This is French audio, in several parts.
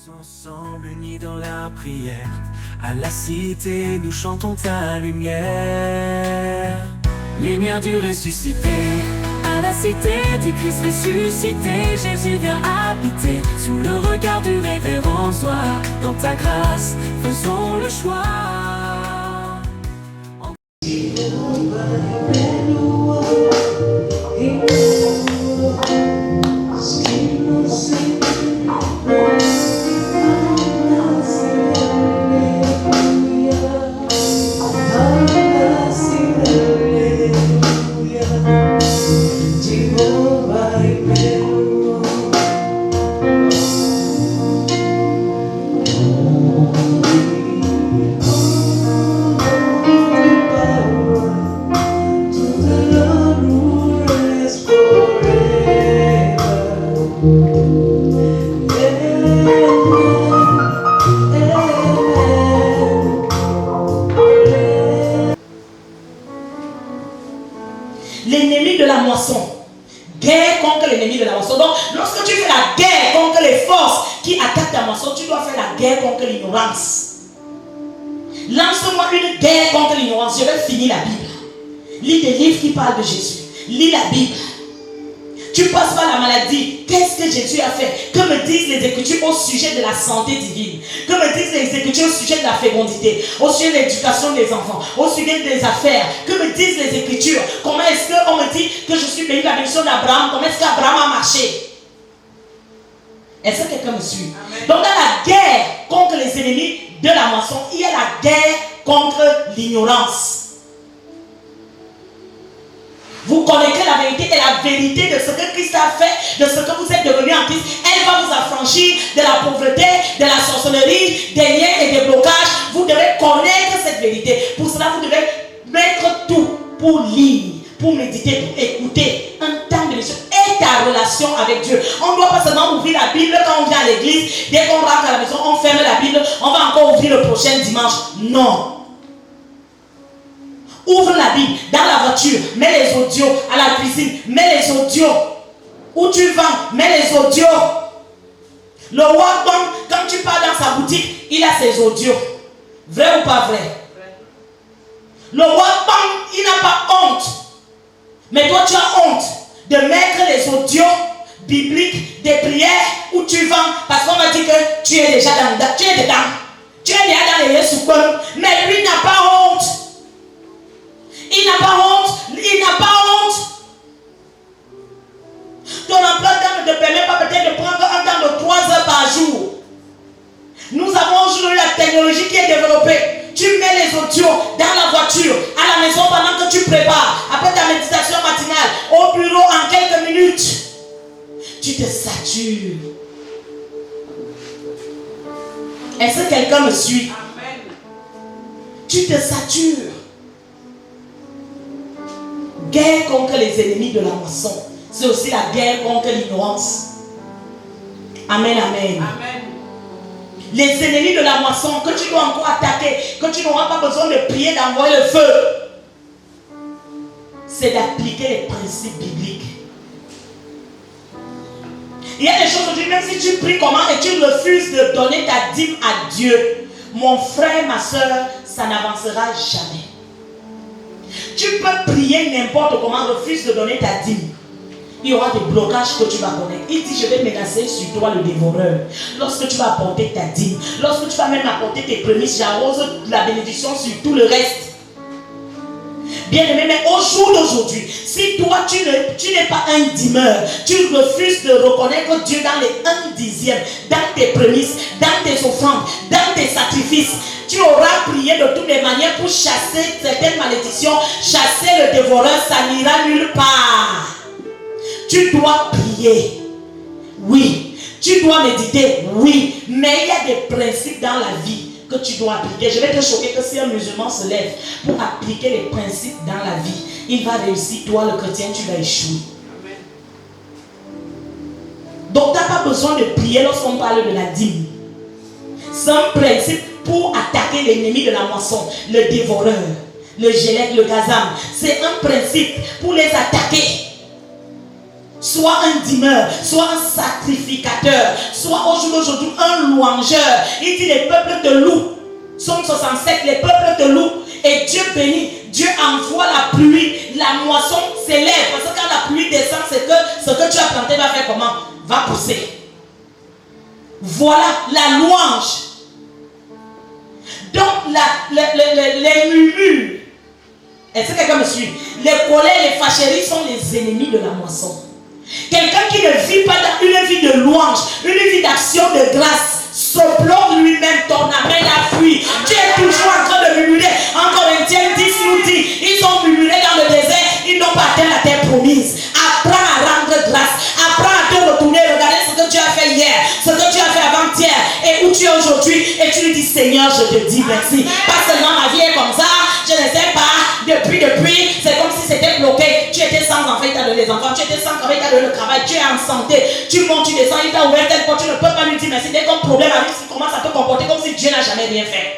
Ensemble unis dans la prière, à la cité nous chantons ta lumière. Lumière du ressuscité, à la cité du Christ ressuscité, Jésus vient habiter sous le regard du révérend soir. Dans ta grâce, faisons le choix. L'ennemi de la moisson. Guerre contre l'ennemi de la moisson. Donc, lorsque tu fais la guerre contre les forces qui attaquent ta moisson, tu dois faire la guerre contre l'ignorance. Lance-moi une guerre contre l'ignorance. Je vais finir la Bible. Lis des livres qui parlent de Jésus. Lis la Bible. Tu passes par la maladie. Qu'est-ce que Jésus a fait? Que me disent les Écritures au sujet de la santé divine? Que me disent les Écritures au sujet de la fécondité? Au sujet de l'éducation des enfants? Au sujet des affaires? Que me disent les Écritures? Comment est-ce qu'on me dit que je suis béni de la bénédiction d'Abraham? Comment est-ce qu'Abraham a marché? Est-ce que quelqu'un me suit? Amen. Donc dans la guerre contre les ennemis de la moisson, il y a la guerre contre l'ignorance. Vous connaîtrez la vérité et la vérité de ce que Christ a fait, de ce que vous êtes devenu en Christ. Elle va vous affranchir de la pauvreté, de la sorcellerie, des liens et des blocages. Vous devez connaître cette vérité. Pour cela, vous devez mettre tout pour lire, pour méditer, pour écouter un temps de mission et ta relation avec Dieu. On ne doit pas seulement ouvrir la Bible quand on vient à l'église. Dès qu'on rentre à la maison, on ferme la Bible. On va encore ouvrir le prochain dimanche. Non. Ouvre la Bible dans la voiture, mets les audios à la cuisine, mets les audios où tu vends, mets les audios. Le Walkman, quand tu pars dans sa boutique, il a ses audios. Vrai ou pas vrai? Le Walkman, il n'a pas honte. Mais toi, tu as honte de mettre les audios bibliques des prières où tu vends, parce qu'on m'a dit que tu es déjà dedans. Tu es dedans. Tu es déjà dans les Yesoukoum. Mais lui n'a pas honte. Il n'a pas honte. Il n'a pas honte. Ton emploi ne te permet pas peut-être de prendre un temps de 3 heures par jour. Nous avons aujourd'hui la technologie qui est développée. Tu mets les audios dans la voiture, à la maison pendant que tu prépares, après ta méditation matinale, au bureau en quelques minutes. Tu te satures. Est-ce que quelqu'un me suit? Amen. Tu te satures. Guerre contre les ennemis de la moisson. C'est aussi la guerre contre l'ignorance. Amen, amen. Amen. Les ennemis de la moisson que tu dois encore attaquer, que tu n'auras pas besoin de prier, d'envoyer le feu, c'est d'appliquer les principes bibliques. Il y a des choses aujourd'hui, même si tu pries comment et tu refuses de donner ta dîme à Dieu, mon frère, ma soeur, ça n'avancera jamais. Tu peux prier n'importe comment, refuse de donner ta dîme. Il y aura des blocages que tu vas connaître. Il dit, je vais menacer sur toi le dévoreur. Lorsque tu vas apporter ta dîme, lorsque tu vas même apporter tes prémices, j'arrose la bénédiction sur tout le reste. Bien aimé, mais au jour d'aujourd'hui, si toi tu n'es pas un dîmeur, tu refuses de reconnaître Dieu dans les 1/10, dans tes prémices, dans tes offrandes, dans tes sacrifices, tu auras prié de toutes les manières pour chasser certaines malédictions, chasser le dévoreur, ça n'ira nulle part. Tu dois prier, oui. Tu dois méditer, oui. Mais il y a des principes dans la vie que tu dois appliquer. Je vais te choquer que si un musulman se lève pour appliquer les principes dans la vie, il va réussir. Toi, le chrétien, tu vas échouer. Amen. Donc, tu n'as pas besoin de prier lorsqu'on parle de la dîme. C'est un principe pour attaquer l'ennemi de la moisson, le dévoreur, le gélèque, le gazam. C'est un principe pour les attaquer. soit un dîmeur, soit un sacrificateur, soit aujourd'hui un louangeur. Il dit les peuples te louent. Somme 67, les peuples te louent. Et Dieu bénit. Dieu envoie la pluie. La moisson s'élève. Parce que quand la pluie descend, c'est que ce que tu as planté va faire comment? Va pousser. Voilà la louange. Donc les murmures. Est-ce que quelqu'un me suit? Les colères, les fâcheries sont les ennemis de la moisson. Quelqu'un qui ne vit pas dans une vie de louange, une vie d'action de grâce, se plombe lui-même, ton amène à fuir. Tu es toujours en train de murmurer. En Corinthiens 10 nous dit, ils ont murmuré dans le désert, ils n'ont pas atteint la terre promise. Apprends à rendre grâce. Apprends à te retourner, regarder ce que tu as fait hier, ce que tu as fait avant-hier et où tu es aujourd'hui. Et tu lui dis, Seigneur, je te dis merci. Pas seulement ma vie est comme ça, je ne sais pas, depuis, c'est comme si c'était bloqué. Tu étais sans enfant, il t'a donné des enfants. Tu étais sans travail, il t'a donné le travail. Tu es en santé. Tu montes, tu descends, il t'a ouvert telle porte. Tu ne peux pas lui dire merci. Dès qu'un problème arrive, il commence à te comporter comme si Dieu n'a jamais rien fait.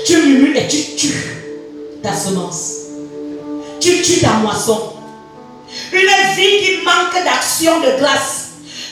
Tu murmures et tu tues ta semence. Tu tues ta moisson. Une vie qui manque d'action de grâce.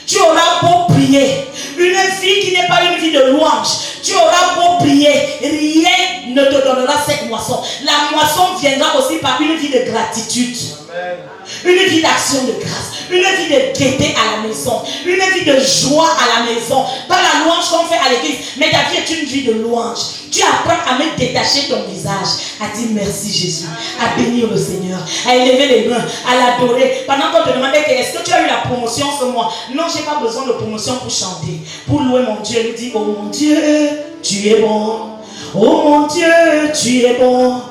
Tu auras beau prier. Une vie qui n'est pas une vie de louange. Tu auras beau prier. Rien ne te donnera cette moisson. La moisson viendra aussi par une vie de gratitude. Amen. Une vie d'action de grâce. Une vie de gaieté à la maison. Une vie de joie à la maison. Pas la louange qu'on fait à l'église. Mais ta vie est une vie de louange. Tu apprends à me détacher ton visage, à dire merci Jésus, à bénir le Seigneur, à élever les mains, à l'adorer. Pendant qu'on te demandait est-ce que tu as eu la promotion ce mois? Non, je n'ai pas besoin de promotion pour chanter, pour louer mon Dieu. Il dit, oh mon Dieu, tu es bon. Oh mon Dieu, tu es bon.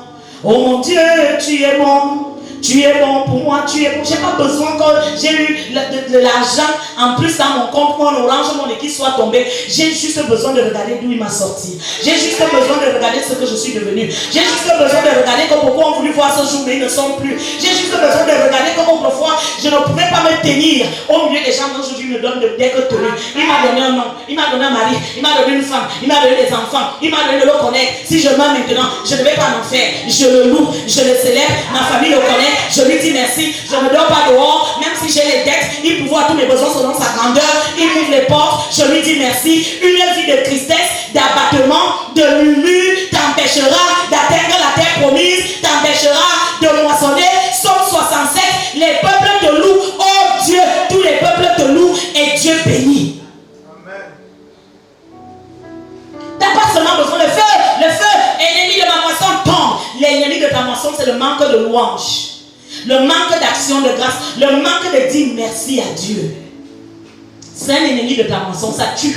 Oh mon Dieu, tu es bon. Tu es bon pour moi, tu es bon. Je n'ai pas besoin que j'ai eu de l'argent en plus dans mon compte, mon orange, mon équipe soit tombée. J'ai juste besoin de regarder d'où il m'a sorti. J'ai juste besoin de regarder ce que je suis devenu. J'ai juste besoin de regarder comme beaucoup ont voulu voir ce jour, mais ils ne sont plus. J'ai juste besoin de regarder comme autrefois, je ne pouvais pas me tenir au milieu des gens. Aujourd'hui, me donne dès que tenue. Il m'a donné un nom, il m'a donné un mari, il m'a donné une femme, il m'a donné des enfants, il m'a donné de le connaître. Si je meurs maintenant, je ne vais pas m'en faire. Je le loue, je le célèbre, ma famille le connaît. Je lui dis merci, je ne dors pas dehors, même si j'ai les dettes, il pourvoit tous mes besoins selon sa grandeur, il ouvre les portes, je lui dis merci. Une vie de tristesse, d'abattement, de murmure t'empêchera d'atteindre la terre promise, t'empêchera de moissonner. Somme 67, les peuples te louent, oh Dieu, tous les peuples te louent et Dieu bénit. Tu n'as pas seulement besoin de feu, le feu, ennemi de ma moisson tombe. L'ennemi de ta moisson, c'est le manque de louange. Le manque d'action de grâce, le manque de dire merci à Dieu. C'est un ennemi de ta moisson, ça tue.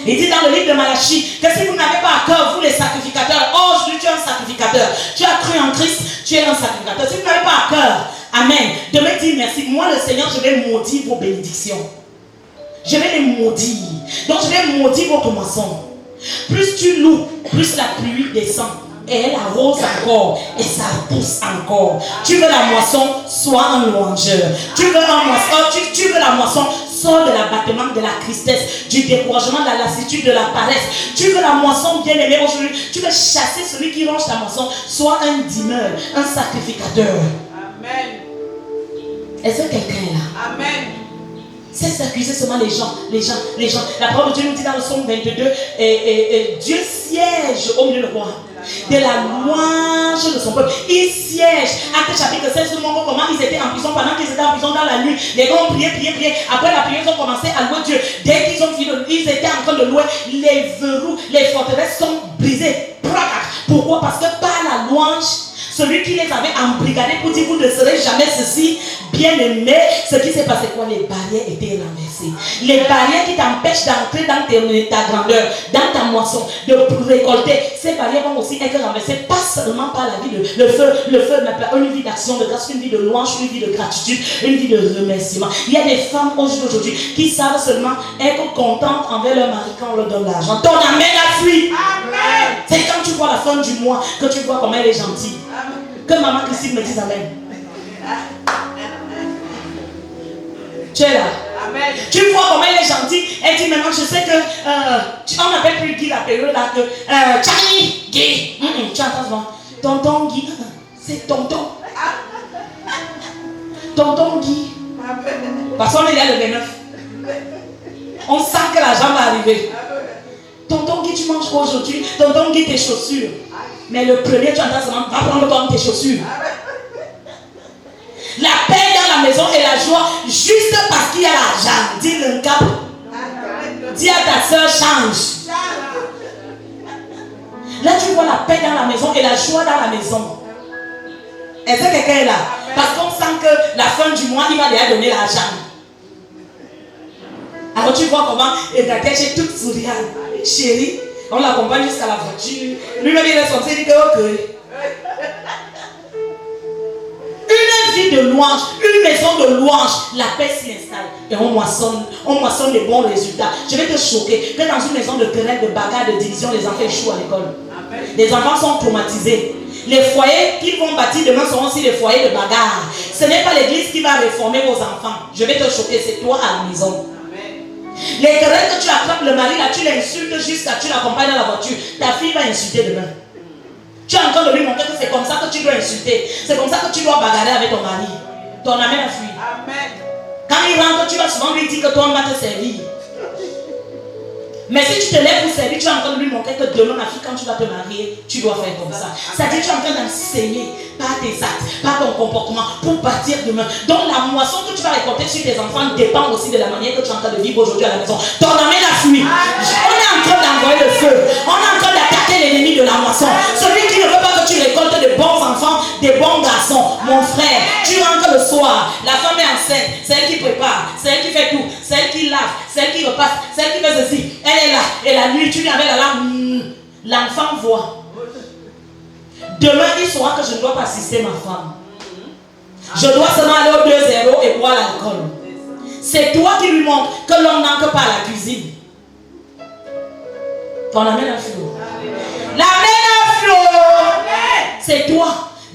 Il dit dans le livre de Malachie que si vous n'avez pas à cœur, vous les sacrificateurs, oh aujourd'hui tu es un sacrificateur, tu as cru en Christ, tu es un sacrificateur. Si vous n'avez pas à cœur, amen, de me dire merci, moi le Seigneur, je vais maudire vos bénédictions. Je vais les maudire. Donc je vais maudire votre moisson. Plus tu loues, plus la pluie descend. Et elle arrose encore. Et ça pousse encore. Tu veux la moisson, sois un louangeur. Tu veux la moisson, sors de l'abattement, de la tristesse, du découragement, de la lassitude, de la paresse. Tu veux la moisson bien aimée aujourd'hui. Tu veux chasser celui qui ronge ta moisson. Sois un dîmeur, un sacrificateur. Amen. Est-ce que quelqu'un est là? Amen. C'est d'accuser seulement les gens. La parole de Dieu nous dit dans le psaume 22, Dieu siège au milieu de quoi? De la louange de son peuple. Il siège. Acte chapitre 16, nous montre comment ils étaient en prison. Pendant qu'ils étaient en prison dans la nuit, les gars ont prié. Après la prière, ils ont commencé à louer Dieu. Dès qu'ils ont fini, ils étaient en train de louer. Les verrous, les forteresses sont brisées. Pourquoi? Parce que par la louange, celui qui les avait embrigadés pour dire vous ne serez jamais ceci, bien aimé, ce qui s'est passé quoi? Les barrières étaient renversées. Les barrières qui t'empêchent d'entrer dans ta grandeur, dans ta moisson, de récolter, ces barrières vont aussi être renversées, pas seulement par la vie de le feu, une vie d'action de grâce, une vie de louange, une vie de gratitude, une vie de remerciement. Il y a des femmes aujourd'hui qui savent seulement être contentes envers leur mari quand on leur donne l'argent. Ton amen a fui. Amen. C'est quand tu vois la fin du mois que tu vois comment elle est gentille. Que maman Christine me dise amen. Tu es là. Amen. Tu vois comment elle est gentille. Elle dit maintenant je sais que on n'appelle plus Guy la période là que Charlie Guy. Tu entends souvent tonton Guy. C'est tonton. Tonton Guy. Parce qu'on est là le 29. On sent que l'argent va arriver. Tonton Guy, tu manges quoi aujourd'hui? Tonton Guy, tes chaussures. Mais le premier, tu entends seulement, va prendre toi tes chaussures. La paix dans la maison et la joie, juste parce qu'il y a l'argent. Dis le cap. Dis à ta soeur, change. Là, tu vois la paix dans la maison et la joie dans la maison. Est-ce que quelqu'un est là? Parce qu'on sent que la fin du mois, il va déjà donner l'argent. Alors tu vois comment, et ta tête est toute souriante. Chérie, on l'accompagne jusqu'à la voiture. Lui-même, il est sorti, il dit que ok. Une vie de louange, une maison de louange, la paix s'y installe. Et on moissonne des bons résultats. Je vais te choquer que dans une maison de querelle, de bagarre, de division, les enfants échouent à l'école. Les enfants sont traumatisés. Les foyers qu'ils vont bâtir demain seront aussi les foyers de bagarre. Ce n'est pas l'église qui va réformer vos enfants. Je vais te choquer, c'est toi à la maison. Les querelles que tu attrapes, le mari là, tu l'insultes jusqu'à tu l'accompagnes dans la voiture. Ta fille va insulter demain. Tu es en train de lui montrer que c'est comme ça que tu dois insulter. C'est comme ça que tu dois bagarrer avec ton mari. Ton amène à fuir. Quand il rentre, tu vas souvent lui dire que toi on va te servir. Mais si tu te lèves pour servir, tu es en train de lui montrer que demain, ma fille, quand tu vas te marier, tu dois faire comme ça. C'est-à-dire que tu es en train d'enseigner par tes actes, par ton comportement, pour partir demain. Donc la moisson que tu vas récolter sur tes enfants dépend aussi de la manière que tu es en train de vivre aujourd'hui à la maison. Ton amène à fuir. On est en train d'envoyer le feu. On est en train d'attaquer l'ennemi de la moisson. Celui qui ne veut pas que tu récoltes de bons enfants, des bons garçons. Mon frère, tu rentres le soir, la femme est enceinte, c'est elle qui prépare, c'est elle qui fait tout, c'est elle qui lave, c'est elle qui repasse, c'est elle qui fait ceci. Elle est là, et la nuit, tu viens avec la lampe, l'enfant voit. Demain, il saura que je ne dois pas assister ma femme. Je dois seulement aller au 2-0 et boire l'alcool. C'est toi qui lui montres que l'homme n'entre pas à la cuisine. Ton amène à flot. L'amène à flot. C'est toi.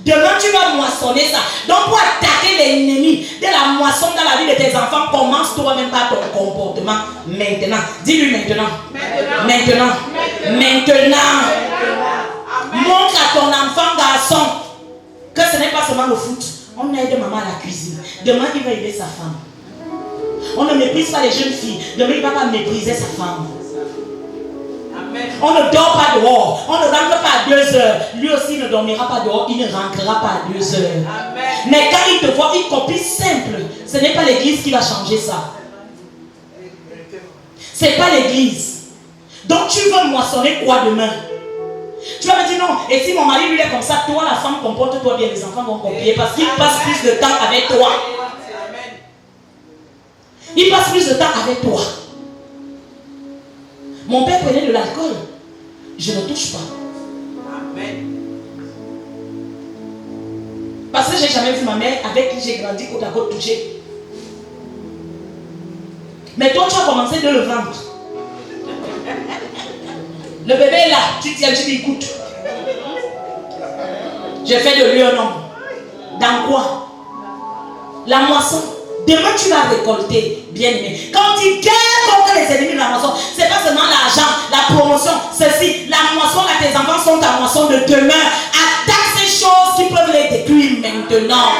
Demain, tu vas moissonner ça. Donc, pour attaquer l'ennemi de la moisson dans la vie de tes enfants, commence toi-même par ton comportement. Maintenant. Dis-lui maintenant. Maintenant. Montre à ton enfant garçon que ce n'est pas seulement le foot. On aide maman à la cuisine. Demain, il va aider sa femme. On ne méprise pas les jeunes filles. Demain, il ne va pas mépriser sa femme. On ne dort pas dehors. On ne rentre pas à 2 heures. Lui aussi ne dormira pas dehors. Il ne rentrera pas à 2 heures. Amen. Mais quand il te voit, il copie simple. Ce n'est pas l'église qui va changer ça. Ce n'est pas l'église. Donc tu veux moissonner quoi demain? Tu vas me dire non. Et si mon mari lui est comme ça, toi la femme comporte-toi bien. Les enfants vont copier parce qu'il passe plus de temps avec toi. Il passe plus de temps avec toi. Mon père prenait de l'alcool. Je ne touche pas. Amen. Parce que je n'ai jamais vu ma mère avec qui j'ai grandi côte à côte toucher. Mais toi, tu as commencé de le vendre. Le bébé est là. Tu tiens, tu dis écoute. J'ai fait de lui un homme. Dans quoi? La moisson. Demain, tu vas récolter, bien aimé. Quand tu guerres contre les ennemis de la moisson, ce n'est pas seulement l'argent, la promotion, ceci. La moisson, là, tes enfants sont ta moisson de demain. Attaque ces choses qui peuvent les détruire maintenant.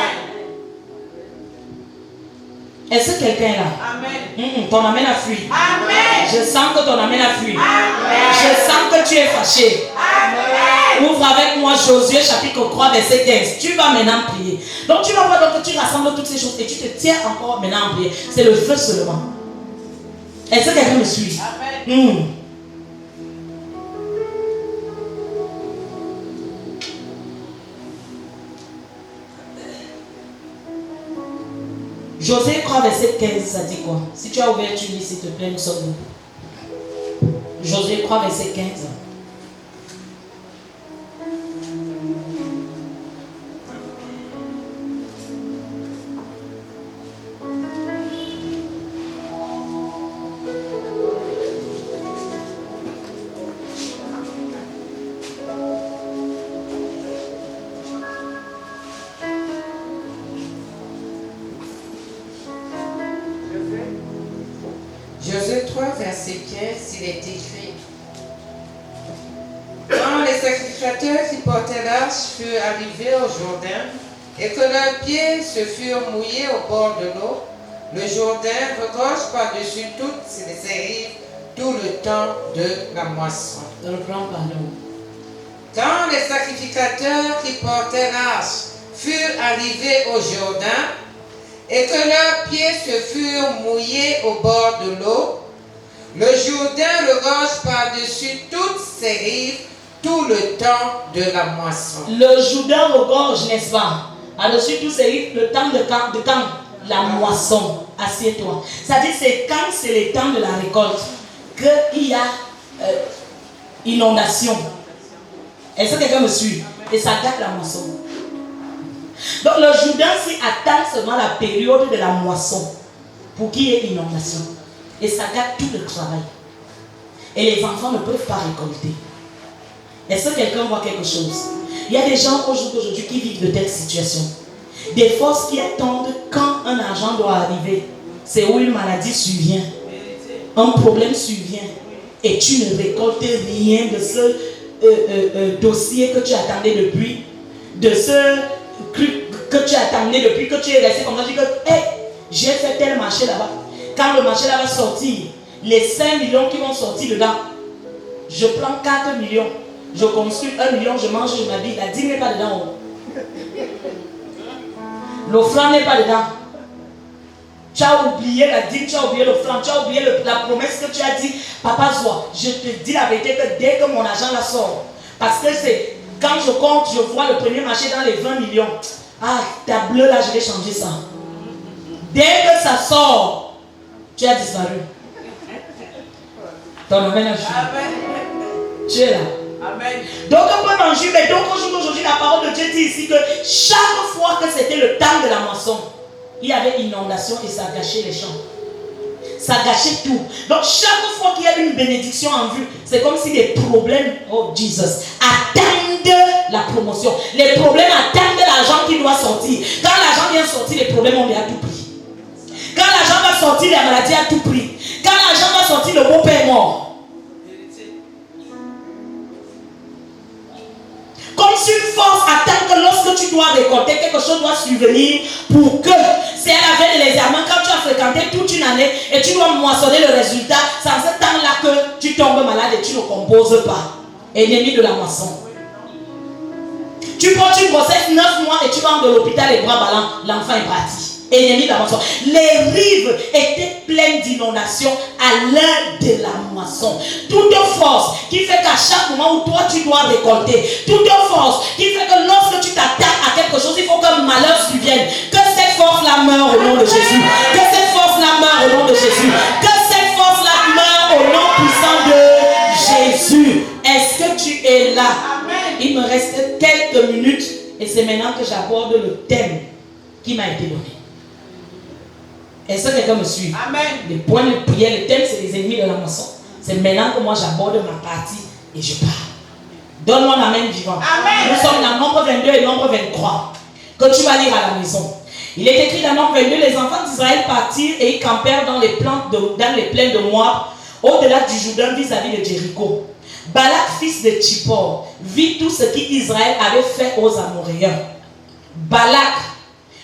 Est-ce que quelqu'un est là? Amen. Ton amène à fuir. Amen. Je sens que ton amène à fuir. Amen. Je sens que tu es fâché. Amen. Ouvre avec moi Josué chapitre 3 verset 15. Tu vas maintenant prier. Donc tu vas voir donc que tu rassembles toutes ces choses et tu te tiens encore maintenant en prière. C'est le feu seulement. Est-ce que quelqu'un me suit? Amen. Josué 3 verset 15, ça dit quoi? Si tu as ouvert, tu lis s'il te plaît, nous sommes où? Josué 3 verset 15. Josué 3, verset 15, il est écrit: quand les sacrificateurs qui portaient l'arche furent arrivés au Jourdain, et que leurs pieds se furent mouillés au bord de l'eau, le Jourdain regorge par-dessus toutes ses rives tout le temps de la moisson. Reprends, pardon. Quand les sacrificateurs qui portaient l'arche furent arrivés au Jourdain, et que leurs pieds se furent mouillés au bord de l'eau, le Jourdain regorge par-dessus toutes ses rives tout le temps de la moisson. Le Jourdain regorge, n'est-ce pas? Par-dessus tous ces rives, le temps de quand? La moisson. Assieds-toi. C'est-à-dire, c'est quand c'est le temps de la récolte qu'il y a inondation. Est-ce que quelqu'un me suit? Et ça gâte la moisson. Donc le Jourdain s'y attend seulement la période de la moisson pour qu'il y ait inondation. Et ça gâte tout le travail. Et les enfants ne peuvent pas récolter. Est-ce que quelqu'un voit quelque chose? Il y a des gens aujourd'hui qui vivent de telles situations. Des forces qui attendent quand un argent doit arriver. C'est où une maladie survient. Un problème survient. Et tu ne récoltes rien de ce dossier que tu attendais depuis. De ce que tu attendais depuis, que tu es resté comme ça. Tu dis que hey, j'ai fait tel marché là-bas. Quand le marché là va sortir, les 5 millions qui vont sortir dedans, je prends 4 millions. Je construis 1 million, je mange, je m'habille. La dîme n'est pas dedans. L'offrande n'est pas dedans. Tu as oublié la dîme, tu as oublié l'offrande, tu as oublié la promesse que tu as dit. Papa Zoa, je te dis la vérité que dès que mon argent la sort, parce que c'est quand je compte, je vois le premier marché dans les 20 millions. Ah, ta bleue là, je vais changer ça. Dès que ça sort, tu as disparu. Ton amen a fini. Tu es là. Amen. Donc on peut manger, mais donc aujourd'hui la parole de Dieu dit ici que chaque fois que c'était le temps de la moisson, il y avait inondation et ça gâchait les champs. Ça gâchait tout. Donc chaque fois qu'il y a une bénédiction en vue, c'est comme si les problèmes, oh Jesus, attendent la promotion. Les problèmes attendent l'argent qui doit sortir. Quand l'argent vient sortir, les problèmes ont à tout prix. Quand l'argent va sortir, la maladie à tout prix. Quand l'argent va sortir, le beau-père est mort. Comme si une force attend que lorsque tu dois récolter, quelque chose doit survenir pour que c'est à la veille de l'examen, quand tu as fréquenté toute une année et tu dois moissonner le résultat, c'est en ce temps-là que tu tombes malade et tu ne composes pas. Ennemi de la moisson. Tu portes une grossesse 9 mois et tu vas de l'hôpital les bras ballants, l'enfant est parti. Ennemi de la moisson. Les rives étaient pleines d'inondations à l'heure de la moisson. Toute force qui fait qu'à chaque moment où toi tu dois récolter, toute force qui fait que lorsque tu t'attaques à quelque chose, il faut que le malheur survienne. Que cette force-là meure au nom de Jésus. Que cette force-là meure au nom de Jésus. Que cette force-là meure au nom puissant de Jésus. Est-ce que tu es là? Amen. Il me reste quelques minutes et c'est maintenant que j'aborde le thème qui m'a été donné. Est-ce que quelqu'un me suit? Amen. Les points de prière, le thème, c'est les ennemis de la moisson. C'est maintenant que moi j'aborde ma partie et je pars. Donne-moi la main vivante. Amen. Nous sommes dans Nombre 22 et Nombre 23. Que tu vas lire à la maison. Il est écrit dans Nombre 22, les enfants d'Israël partirent et ils campèrent dans les plaines de Moab, au-delà du Jourdain vis-à-vis de Jéricho. Balak, fils de Tsippor, vit tout ce qu'Israël avait fait aux Amoréens. Balak,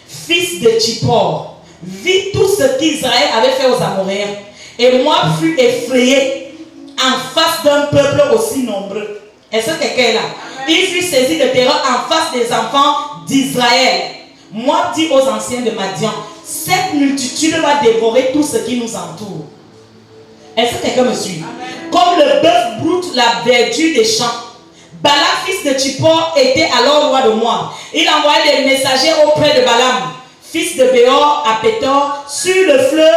fils de Tsippor, vit tout ce qu'Israël avait fait aux Amoréens. Et Moab fut effrayé en face d'un peuple aussi nombreux. Est-ce que quelqu'un est là? Il fut saisi de terreur en face des enfants d'Israël. Moab dit aux anciens de Madian, cette multitude va dévorer tout ce qui nous entoure. Est-ce que quelqu'un me suit? Amen. Comme le bœuf broute la verdure des champs. Balak, fils de Tsippor, était alors roi de Moab. Il envoyait des messagers auprès de Balaam, fils de Béor, à Pétor, sur le fleuve,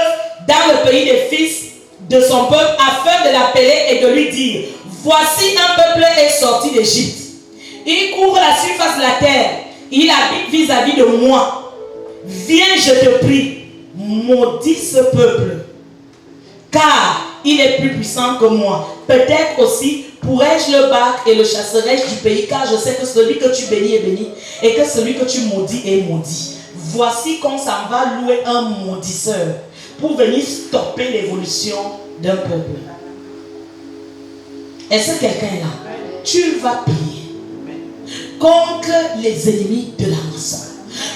dans le pays des fils de son peuple, afin de l'appeler et de lui dire, voici un peuple est sorti d'Égypte. Il couvre la surface de la terre. Il habite vis-à-vis de moi. Viens, je te prie, maudis ce peuple, car il est plus puissant que moi. Peut-être aussi pourrais-je le battre et le chasserai-je du pays, car je sais que celui que tu bénis est béni et que celui que tu maudis est maudit. Voici qu'on s'en va louer un maudisseur pour venir stopper l'évolution d'un peuple. Est-ce que quelqu'un est là? Tu vas prier contre les ennemis de la moisson,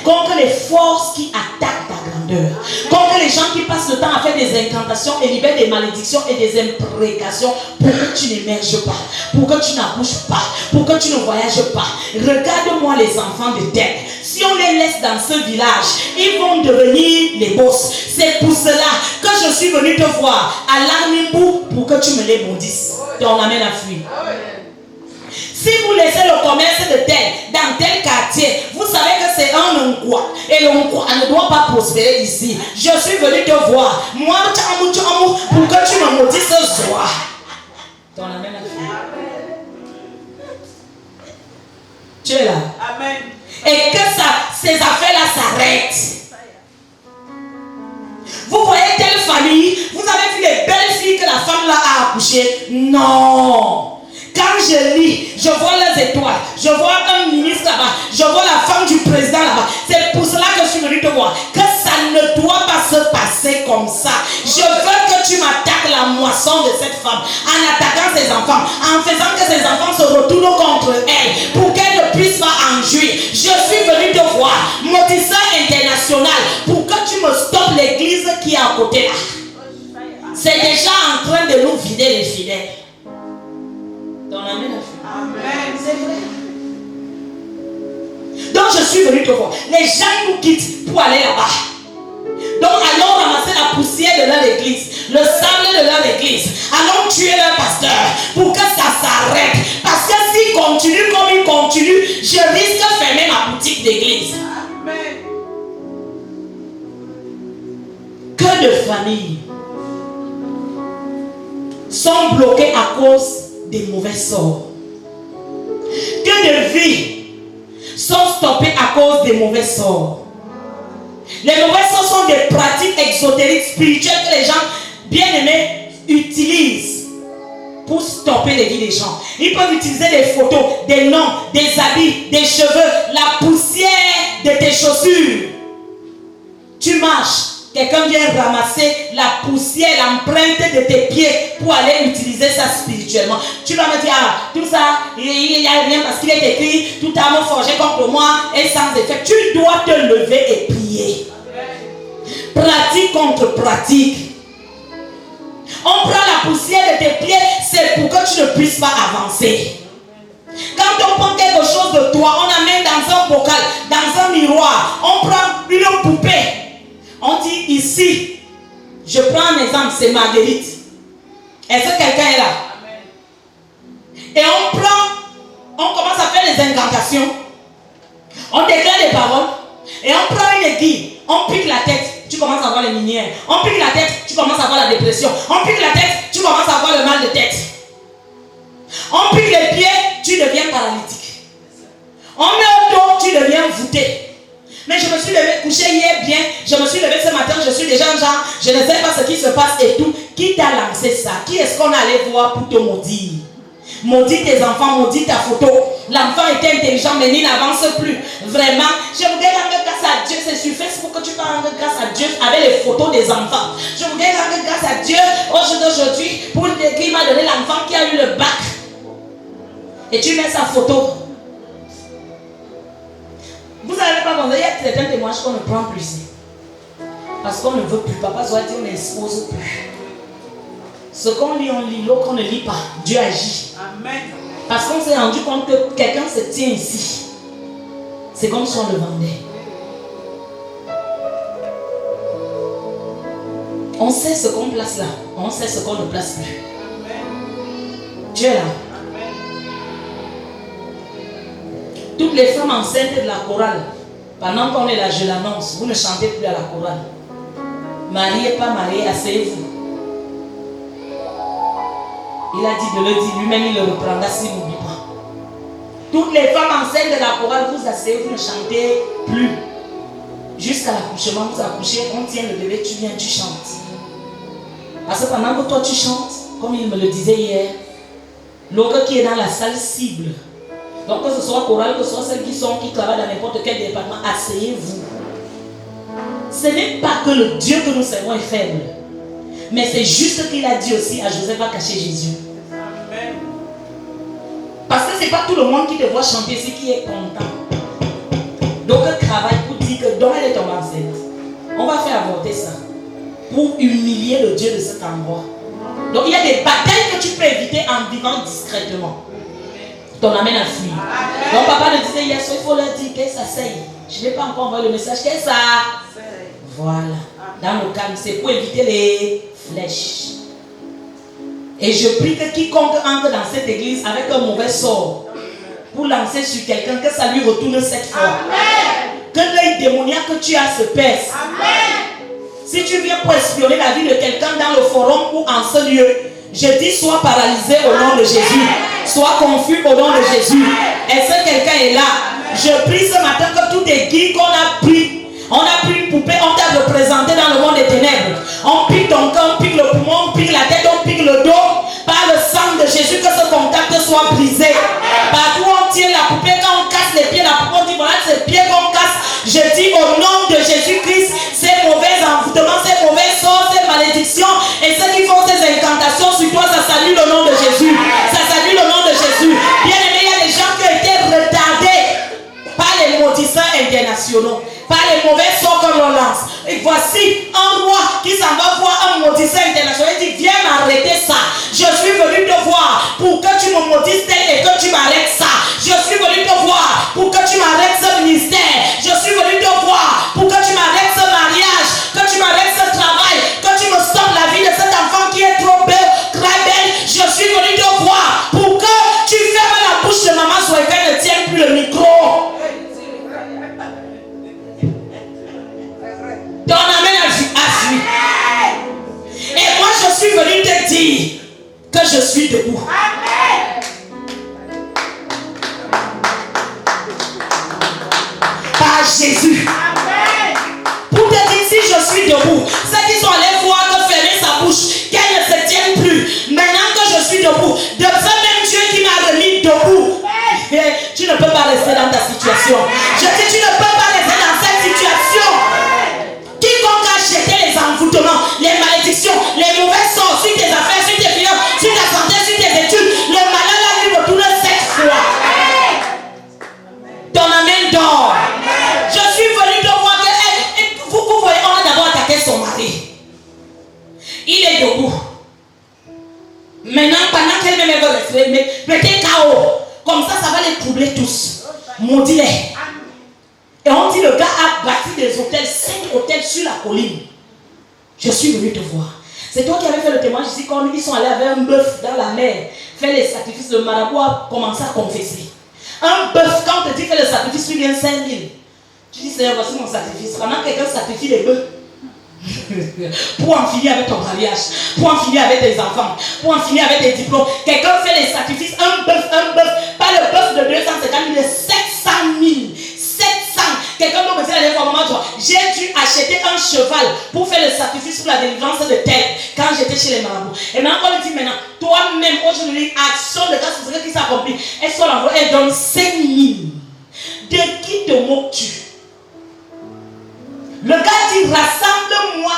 contre les forces qui attaquent ta grandeur, contre les gens qui passent le temps à faire des incantations et libèrent des malédictions et des imprécations pour que tu n'émerges pas, pour que tu n'accouches pas, pour que tu ne voyages pas. Regarde-moi les enfants de terre. Si on les laisse dans ce village, ils vont devenir les boss. C'est pour cela que je suis venu te voir à l'Arnimbu pour que tu me les maudisses. Et on amène à fuir. Si vous laissez le commerce de tel dans tel quartier, vous savez que c'est un Onquois. Et le Onquois ne doit pas prospérer ici. Je suis venu te voir. Moi, pour que tu me maudisses ce soir. Et on amène à fuir. Tu es là. Amen. Et que ces affaires-là s'arrêtent. Vous voyez telle famille, vous avez vu les belles filles que la femme là a accouchées? Non. Quand je lis, je vois les étoiles, je vois un ministre là-bas, je vois la femme du président là-bas. C'est pour cela que je suis venu te voir. Que ça ne doit pas se passer comme ça. Je veux que tu m'attaques la moisson de cette femme en attaquant ses enfants, en faisant que ses enfants se retournent contre elle pour qu'elle ne puisse pas en jouir. Je suis venu te voir, maudisseur international, pour que tu me stoppes l'église qui est à côté là. C'est déjà en train de nous vider les fidèles. Amen. C'est vrai. Donc je suis venu te voir. Les gens nous quittent pour aller là-bas. Donc allons ramasser la poussière de leur église, le sable de leur église. Allons tuer leur pasteur pour que ça s'arrête. Parce que s'ils continuent comme ils continuent, je risque de fermer ma boutique d'église. Amen. Que de familles sont bloquées à cause des mauvais sorts. Que de vies sont stoppées à cause des mauvais sorts. Les mauvais sorts sont des pratiques exotériques spirituelles que les gens bien-aimés utilisent pour stopper les vies des gens. Ils peuvent utiliser des photos, des noms, des habits, des cheveux, la poussière de tes chaussures. Tu marches. Quelqu'un vient ramasser la poussière, l'empreinte de tes pieds pour aller utiliser ça spirituellement. Tu vas me dire, ah, tout ça, il n'y a rien parce qu'il est écrit, tout arme forgé contre moi est sans effet. Tu dois te lever et prier. Pratique contre pratique. On prend la poussière de tes pieds, c'est pour que tu ne puisses pas avancer. Quand on prend quelque chose de toi, on amène dans un bocal, dans un miroir, on prend une poupée. On dit ici, je prends un exemple, c'est Marguerite. Est-ce que quelqu'un est là? Et on commence à faire les incantations. On déclare des paroles. Et on prend une aiguille, on pique la tête, tu commences à avoir les minières. On pique la tête, tu commences à avoir la dépression. On pique la tête, tu commences à avoir le mal de tête. On pique les pieds, tu deviens paralytique. On met au dos, tu deviens voûté. Mais je me suis levé, couché hier bien. Je me suis levé ce matin, je suis déjà genre, je ne sais pas ce qui se passe et tout. Qui t'a lancé ça? Qui est-ce qu'on allait voir pour te maudire? Maudit tes enfants, maudit ta photo. L'enfant était intelligent, mais il n'avance plus. Vraiment, je voudrais rendre grâce à Dieu. C'est sur Facebook que tu peux rendre grâce à Dieu avec les photos des enfants. Je voudrais rendre grâce à Dieu aujourd'hui pour dire qu'il m'a donné l'enfant qui a eu le bac. Et tu mets sa photo. Vous n'avez pas compris, il y a certains témoignages qu'on ne prend plus ici. Parce qu'on ne veut plus. Papa soit dit, on n'expose plus. Ce qu'on lit, on lit. L'autre, on ne lit pas. Dieu agit. Amen. Parce qu'on s'est rendu compte que quelqu'un se tient ici. C'est comme si on le vendait. On sait ce qu'on place là. On sait ce qu'on ne place plus. Dieu est là. Toutes les femmes enceintes de la chorale, pendant qu'on est là, je l'annonce, vous ne chantez plus à la chorale. Mariez, pas mariez, asseyez-vous. Il a dit de le dire, lui-même il le reprendra s'il n'oublie pas. Toutes les femmes enceintes de la chorale, vous asseyez, vous ne chantez plus. Jusqu'à l'accouchement, vous accouchez, on tient le bébé, tu viens, tu chantes. Parce que pendant que toi tu chantes, comme il me le disait hier, l'autre qui est dans la salle cible. Donc que ce soit chorale, que ce soit celles qui travaillent dans n'importe quel département, asseyez-vous. Ce n'est pas que le Dieu que nous servons est faible. Mais c'est juste qu'il a dit aussi à Joseph va cacher Jésus. Amen. Parce que ce n'est pas tout le monde qui te voit chanter, c'est qui est content. Donc travaille pour que donc elle est tombée enceinte. On va faire avorter ça pour humilier le Dieu de cet endroit. Donc il y a des batailles que tu peux éviter en vivant discrètement. Ton amène à fuir. Donc papa le disait hier soir, il faut leur dire que ça saigne. Je n'ai pas encore envoyé le message que ça. Voilà. Dans le calme, c'est pour éviter les flèches. Et je prie que quiconque entre dans cette église avec un mauvais sort pour lancer sur quelqu'un, que ça lui retourne cette fois. Amen. Que l'œil démoniaque que tu as se perce. Amen. Si tu viens pour espionner la vie de quelqu'un dans le forum ou en ce lieu, je dis sois paralysé au nom de Jésus. Sois confus au nom de Jésus. Est-ce que quelqu'un est là? Je prie ce matin que tout est guide qu'on a pris. On a pris une poupée, on t'a représenté dans le monde des ténèbres. On pique ton cœur, on pique le poumon, on pique la tête, on pique le dos. Par le sang de Jésus, que ce contact soit brisé. Partout on tient la poupée, quand on casse les pieds, la poupée, on dit voilà, c'est les pieds qu'on casse. Je dis au nom de Jésus-Christ, ces mauvais envoûtements, ces mauvais sorts, ces malédictions, et ceux qui font ces incantations sur toi, ça salue le nom de Jésus. Ça salue le nom de Jésus. Bien aimé, il y a des gens qui ont été retardés par les maudisseurs internationaux, par les mauvais sorts que l'on lance. Et voici un roi qui s'en va voir un maudisseur international. Il dit viens m'arrêter ça. Je suis venu te voir pour que tu me maudisses tel et que tu m'arrêtes ça. Je suis venu te voir pour que tu m'arrêtes ce ministère. Je suis venu te voir pour que tu m'arrêtes ce mariage, que tu m'arrêtes ce travail, que tu me stoppes la vie de cet enfant qui est trop belle, très belle. Je suis venu te voir pour que tu fermes la bouche de maman soit qu'elle ne tienne plus le micro. Ton amène à fuir. Et moi je suis venu te dire que je suis debout. Par Jésus. Pour te dire si je suis debout. Ceux qui sont allés voir que fermer sa bouche, qu'elle ne se tienne plus. Maintenant que je suis debout, de ce même Dieu qui m'a remis debout. Tu ne peux pas rester dans ta situation. Je dis tu ne peux pas rester dans cette situation. Quiconque a jeté les envoûtements, les malédictions, les mauvais sorts sur tes affaires, sur tes finances, sur ta santé, sur tes études, le malheur là lui retourne 7 fois. Ton amène dort. Je suis venu te voir que vous voyez, on a d'abord attaqué son mari. Il est debout. Maintenant, pendant qu'elle-même veut rester, mettez KO. Comme ça va les troubler tous. Maudit-les. Et on dit le gars a bâti des hôtels, 5 hôtels sur la colline. Je suis venu te voir. C'est toi qui avais fait le témoignage ici quand ils sont allés avec un bœuf dans la mer, faire les sacrifices. Le marabout a commencé à confesser. Un bœuf, quand on te dit fais le sacrifice, tu viens 5000. Tu dis Seigneur, voici mon sacrifice. Pendant que quelqu'un sacrifie les bœufs pour en finir avec ton mariage, pour en finir avec tes enfants, pour en finir avec tes diplômes. Quelqu'un fait les sacrifices, un bœuf, pas le bœuf de 250 000, 700 000. 700. Quelqu'un peut me dire la fois, maman, toi, j'ai dû acheter un cheval pour faire le sacrifice pour la délivrance de terre quand j'étais chez les marabouts. Et maintenant, on lui dit maintenant, toi-même, aujourd'hui, action de grâce, c'est ce qui s'accomplit. Elle soit l'envoie, elle donne 5 000. De qui te moques-tu? Le gars dit, rassemble-moi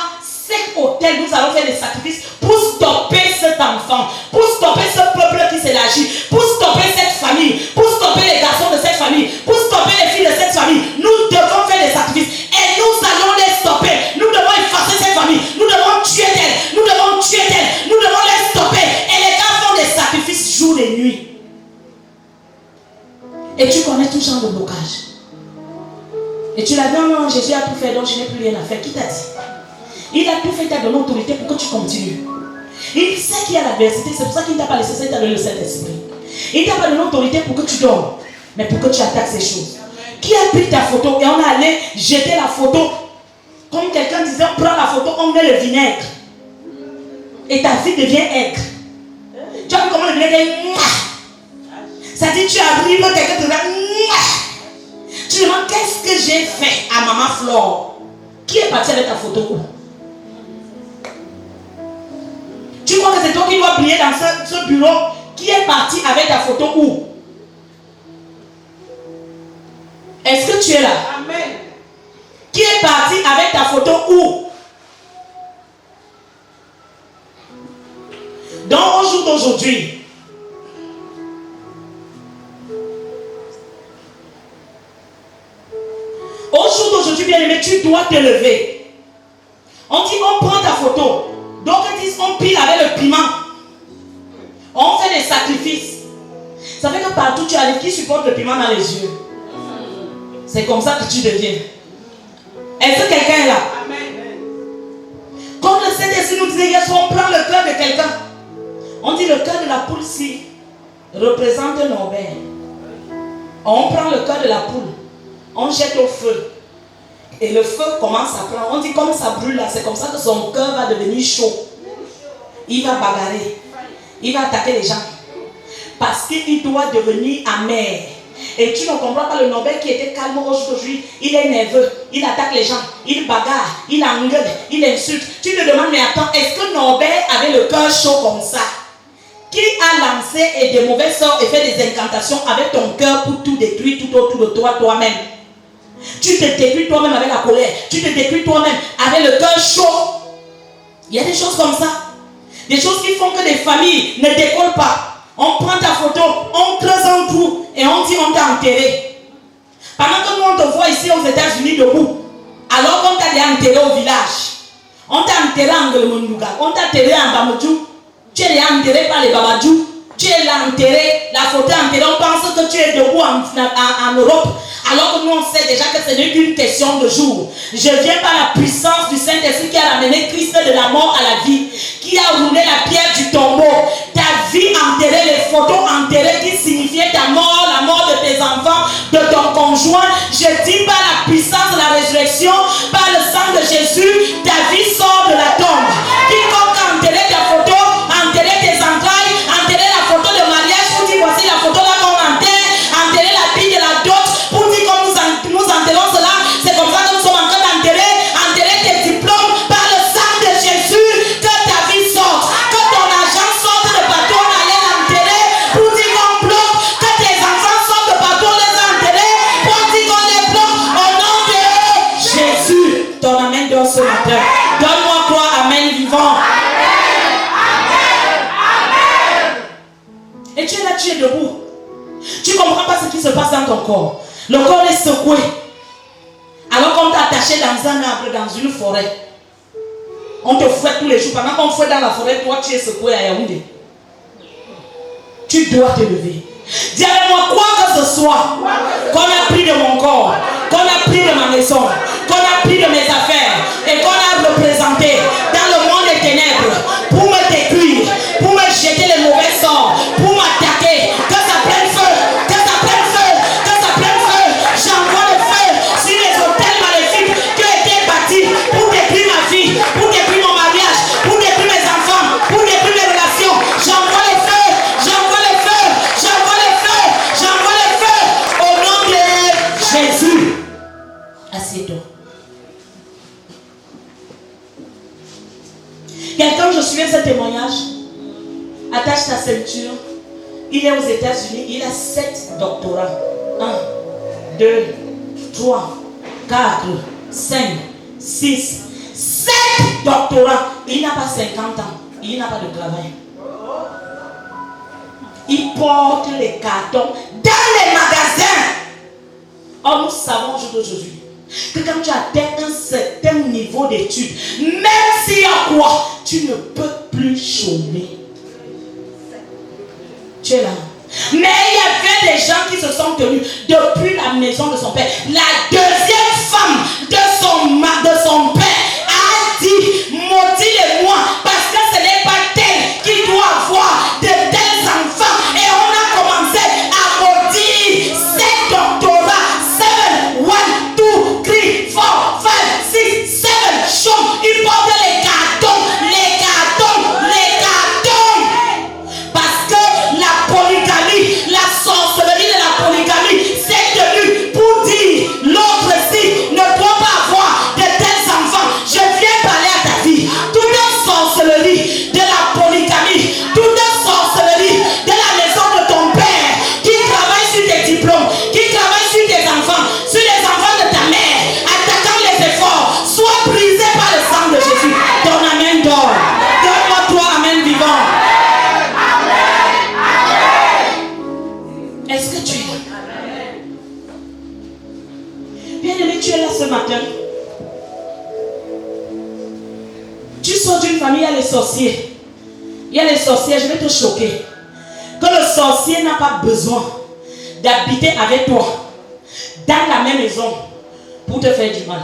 5 hôtels, nous allons faire des sacrifices pour stopper cet enfant, pour stopper ce peuple qui s'élargit, pour stopper cette famille, pour stopper les garçons de cette famille, pour stopper les filles de cette famille. Nous devons faire des sacrifices et nous allons les stopper. Nous devons effacer cette famille, nous devons tuer d'elle, nous devons tuer d'elle, nous devons les stopper. Et les gars font des sacrifices jour et nuit. Et tu connais tout genre de blocage. Et tu l'as dit, non, Jésus a tout fait, donc je n'ai plus rien à faire. Qui t'a dit? Il a tout fait, t'a donné l'autorité pour que tu continues. Il sait qu'il y a l'adversité, c'est pour ça qu'il ne t'a pas laissé, c'est t'a donné le Saint-Esprit. Il t'a pas donné l'autorité pour que tu dormes, mais pour que tu attaques ces choses. Qui a pris ta photo et on est allé jeter la photo? Comme quelqu'un disait, on prend la photo, on met le vinaigre. Et ta vie devient aigre. Tu as vu comment le vinaigre est? Ça dit, tu arrives, quelqu'un te dit, tu demandes qu'est-ce que j'ai fait à maman Flore? Qui est parti avec ta photo? Tu crois que c'est toi qui dois prier dans ce bureau? Qui est parti avec ta photo où? Est-ce que tu es là? Amen. Qui est parti avec ta photo où? Donc au jour d'aujourd'hui, bien dois te lever. On dit, on prend ta photo. Donc, ils disent, on pile avec le piment. On fait des sacrifices. Ça fait que partout tu arrives, qui supporte le piment dans les yeux? C'est comme ça que tu deviens. Est-ce que quelqu'un est là? Amen. Comme le Saint-Esprit nous disait hier soir, on prend le cœur de quelqu'un. On dit le cœur de la poule-ci représente Norbert. On prend le cœur de la poule, on jette au feu. Et le feu commence à prendre. On dit comme ça brûle là, c'est comme ça que son cœur va devenir chaud. Il va bagarrer. Il va attaquer les gens. Parce qu'il doit devenir amer. Et tu ne comprends pas le Norbert qui était calme aujourd'hui. Il est nerveux. Il attaque les gens. Il bagarre. Il engueule. Il insulte. Tu te demandes, mais attends, est-ce que Norbert avait le cœur chaud comme ça? Qui a lancé et des mauvais sorts et fait des incantations avec ton cœur pour tout détruire tout autour de toi, toi-même? Tu te détruis toi-même avec la colère. Tu te détruis toi-même avec le cœur chaud. Il y a des choses comme ça. Des choses qui font que des familles ne décollent pas. On prend ta photo, on creuse un trou et on dit on t'a enterré. Pendant que nous on te voit ici aux États-Unis debout, alors qu'on t'a déjà enterré au village. On t'a enterré en Ngelemunduga, on t'a enterré en Bamodjou. Tu es enterré par les Babadjou. Tu es là enterré, la photo est enterrée. On pense que tu es debout en Europe. Alors que nous on sait déjà que ce n'est qu'une question de jour. Je viens par la puissance du Saint-Esprit qui a ramené Christ de la mort à la vie, qui a roulé la pierre du tombeau. Ta vie enterrée, les photos enterrées qui signifiaient ta mort, la mort de tes enfants, de ton conjoint. Je dis par la puissance de la résurrection, par le sang de Jésus, ta vie sort de la tombe. Quiconque a enterré ta photo, enterré tes entrailles, enterré la photo de mariage, pour dire voici la photo là qu'on enterre, enterré la bille de la dot, pour dire comme nous enterrons cela, c'est comme ça que nous sommes en train d'enterrer, enterrer tes diplômes par le sang de Jésus, que ta vie sorte, que ton argent sorte de partout, on allait l'enterrer, pour dire qu'on bloque, que tes enfants sortent de partout, on les a enterrés, pour dire qu'on les bloque, au nom de Jésus. Ton amen dort ce matin. Donne-moi quoi, amen vivant. Et tu es là, tu es debout. Tu ne comprends pas ce qui se passe dans ton corps. Le corps est secoué. Alors qu'on t'a attaché dans un arbre, dans une forêt. On te fouette tous les jours. Pendant qu'on fouette dans la forêt, toi tu es secoué à Yaoundé. Tu dois te lever. Dis avec moi, quoi que ce soit qu'on a pris de mon corps, qu'on a pris de ma maison, qu'on a pris de mes affaires et qu'on a représenté dans le monde des ténèbres pour me détruire, pour me jeter les mauvais sorts, pour m'attaquer, que ça prenne feu, que ça prenne feu, que ça prenne feu. J'envoie le feu sur les hôtels maléfiques qui ont été bâtis pour détruire ma vie, pour détruire mon mariage, pour détruire mes enfants, pour détruire mes relations. J'envoie le feu, j'envoie le feu, j'envoie le feu, j'envoie le feu au nom de Jésus. Assieds-toi. Quelqu'un, je suivais ce témoignage. Attache ta ceinture. Il est aux États-Unis. Il a 7 doctorats. 1, 2, 3, 4, 5, 6, 7 doctorats. Il n'a pas 50 ans. Il n'a pas de travail. Il porte les cartons dans les magasins. Or, nous savons aujourd'hui que quand tu atteins un certain niveau d'études, même s'il y a quoi, tu ne peux plus chômer. Tu es là. Mais il y avait des gens qui se sont tenus depuis la maison de son père. La deuxième femme de son père a dit, maudis-les-moi, parce que ce n'est pas tel qui doit avoir de tels enfants. Et on a commencé à maudire 7 doctorats, 7, 1, 2, 3, 4, 5, 6, 7, chôme. Il porte les cartons, les cartons, les cartons. Parce que la polygamie, la sorcellerie de la polygamie s'est tenue pour dire l'autre ci ne doit pas avoir de tels enfants. sorciers. Il y a les sorciers, je vais te choquer. Que le sorcier n'a pas besoin d'habiter avec toi dans la même maison pour te faire du mal.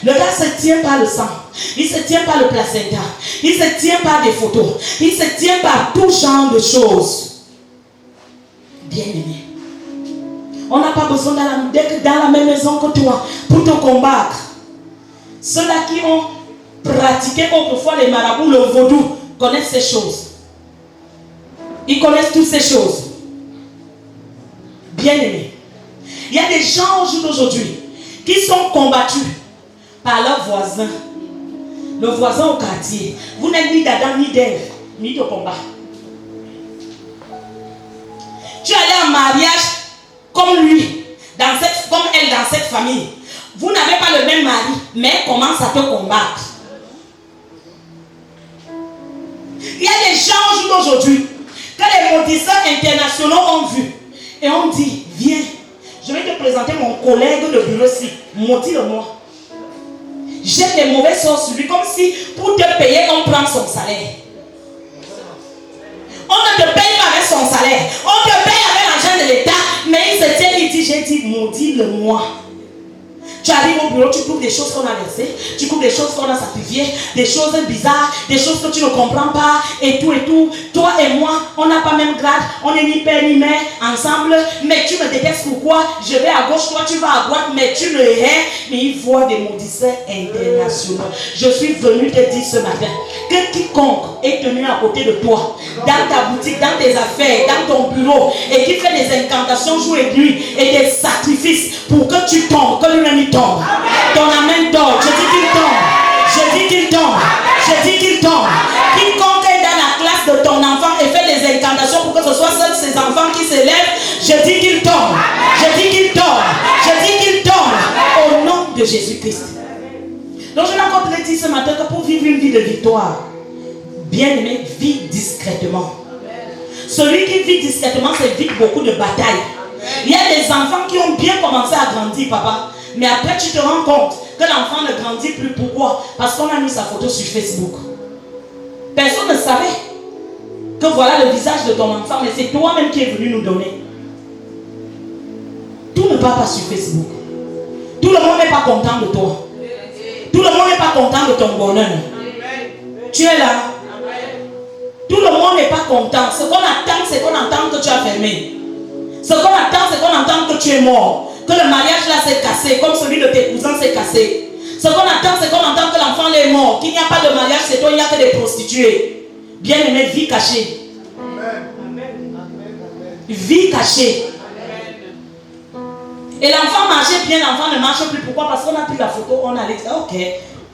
Le gars ne se tient pas le sang, il ne se tient pas le placenta, il ne se tient pas des photos, il ne se tient pas tout genre de choses. Bien aimé, on n'a pas besoin d'être dans la même maison que toi pour te combattre. Ceux-là qui ont pratiqué autrefois les marabouts, le vaudou, connaissent ces choses. Ils connaissent toutes ces choses. Bien aimé, il y a des gens au jour d'aujourd'hui qui sont combattus par leurs voisins. Le voisin au quartier. Vous n'êtes ni d'Adam, ni d'Ève, ni de combat. Tu es allé en mariage comme lui, comme elle dans cette famille. Vous n'avez pas le même mari, mais elle commence à te combattre. Il y a des gens au jour d'aujourd'hui que les maudisseurs internationaux ont vu et ont dit, viens, je vais te présenter mon collègue de bureau-ci, maudis-le-moi. Jette les mauvais sorts sur lui comme si pour te payer on prend son salaire. On ne te paye pas avec son salaire, on te paye avec l'argent de l'État, mais il se tient, il dit, j'ai dit maudis-le-moi. Tu arrives au bureau, tu trouves des choses qu'on a laissées, tu trouves des choses qu'on a sacrifiées, des choses bizarres, des choses que tu ne comprends pas, et tout et tout. Toi et moi, on n'a pas même grade, on n'est ni père ni mère ensemble, mais tu me détestes pourquoi? Je vais à gauche, toi tu vas à droite, mais tu me hais. Mais il voit des maudisseurs internationaux. Je suis venu te dire ce matin que quiconque est tenu à côté de toi, dans ta boutique, dans tes affaires, dans ton bureau, et qui fait des incantations jour et nuit, et des sacrifices pour que tu tombes, que lui-même il tombe. Ton amen tombe. Je dis qu'il tombe. Je dis qu'il tombe. Je dis qu'il tombe. Quiconque est dans la classe de ton enfant et fait des incantations pour que ce soit seuls ses enfants qui s'élèvent, je dis qu'il tombe. Je dis qu'il tombe. Je dis qu'il tombe. Au nom de Jésus-Christ. Donc je l'ai encore dit ce matin que pour vivre une vie de victoire, bien aimé, vis discrètement. Celui qui vit discrètement s'évite beaucoup de batailles. Il y a des enfants qui ont bien commencé à grandir, papa. Mais après, tu te rends compte que l'enfant ne grandit plus. Pourquoi? Parce qu'on a mis sa photo sur Facebook. Personne ne savait que voilà le visage de ton enfant, mais c'est toi-même qui es venu nous donner. Tout ne part pas sur Facebook. Tout le monde n'est pas content de toi. Tout le monde n'est pas content de ton bonheur. Tu es là. Tout le monde n'est pas content. Ce qu'on attend, c'est qu'on entende que tu as fermé. Ce qu'on attend, c'est qu'on entende que tu es mort. Que le mariage là s'est cassé, comme celui de tes cousins s'est cassé. Ce qu'on attend, c'est qu'on entend que l'enfant est mort. Qu'il n'y a pas de mariage, c'est toi, il n'y a que des prostituées. Bien aimé, vie cachée. Vie cachée. Et l'enfant marchait bien, l'enfant ne marche plus. Pourquoi? Parce qu'on a pris la photo, on a dit, ok.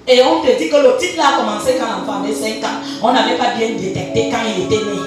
Et on te dit que le titre là a commencé quand l'enfant avait 5 ans. On n'avait pas bien détecté quand il était né.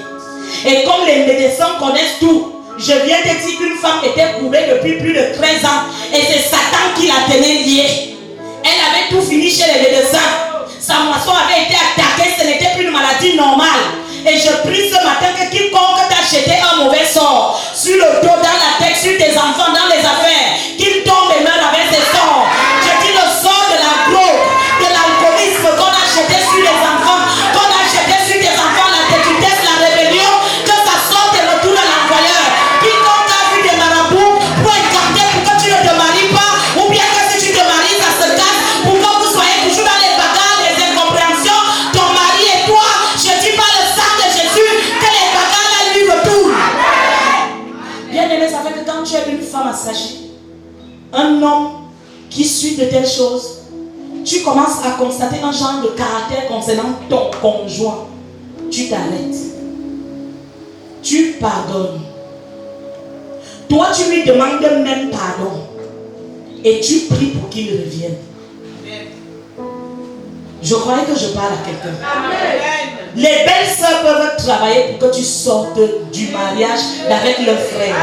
Et comme les médecins connaissent tout, je viens de dire qu'une femme était courbée depuis plus de 13 ans. Et c'est Satan qui la tenait liée. Elle avait tout fini chez les médecins. Sa moisson avait été attaquée, ce n'était plus une maladie normale. Et je prie ce matin que quiconque t'a jeté un mauvais sort sur le dos, dans la tête, sur tes enfants, dans les affaires, qu'il tombe et meure avec ses sorts. Je dis le sort de la drogue, de l'alcoolisme qu'on a jeté sur les enfants, qu'on a jeté sur tes enfants, la détresse, la rébellion, que ça sorte et retourne à l'envoyeur. Quiconque a vu des marabouts pour incanter pour que tu ne te maries pas, ou bien que si tu te maries, ça se casse, pour que vous soyez toujours dans les bagarres, les incompréhensions, ton mari et toi, je dis pas le sang de Jésus, que les bagarres là lui retournent. Bien aimé, ça fait que quand tu es une femme assagie, un homme qui suit de telles choses, tu commences à constater un genre de caractère concernant ton conjoint. Tu t'arrêtes. Tu pardonnes. Toi, tu lui demandes même pardon. Et tu pries pour qu'il revienne. Je croyais que je parle à quelqu'un. Les belles sœurs peuvent travailler pour que tu sortes du mariage avec leur frère.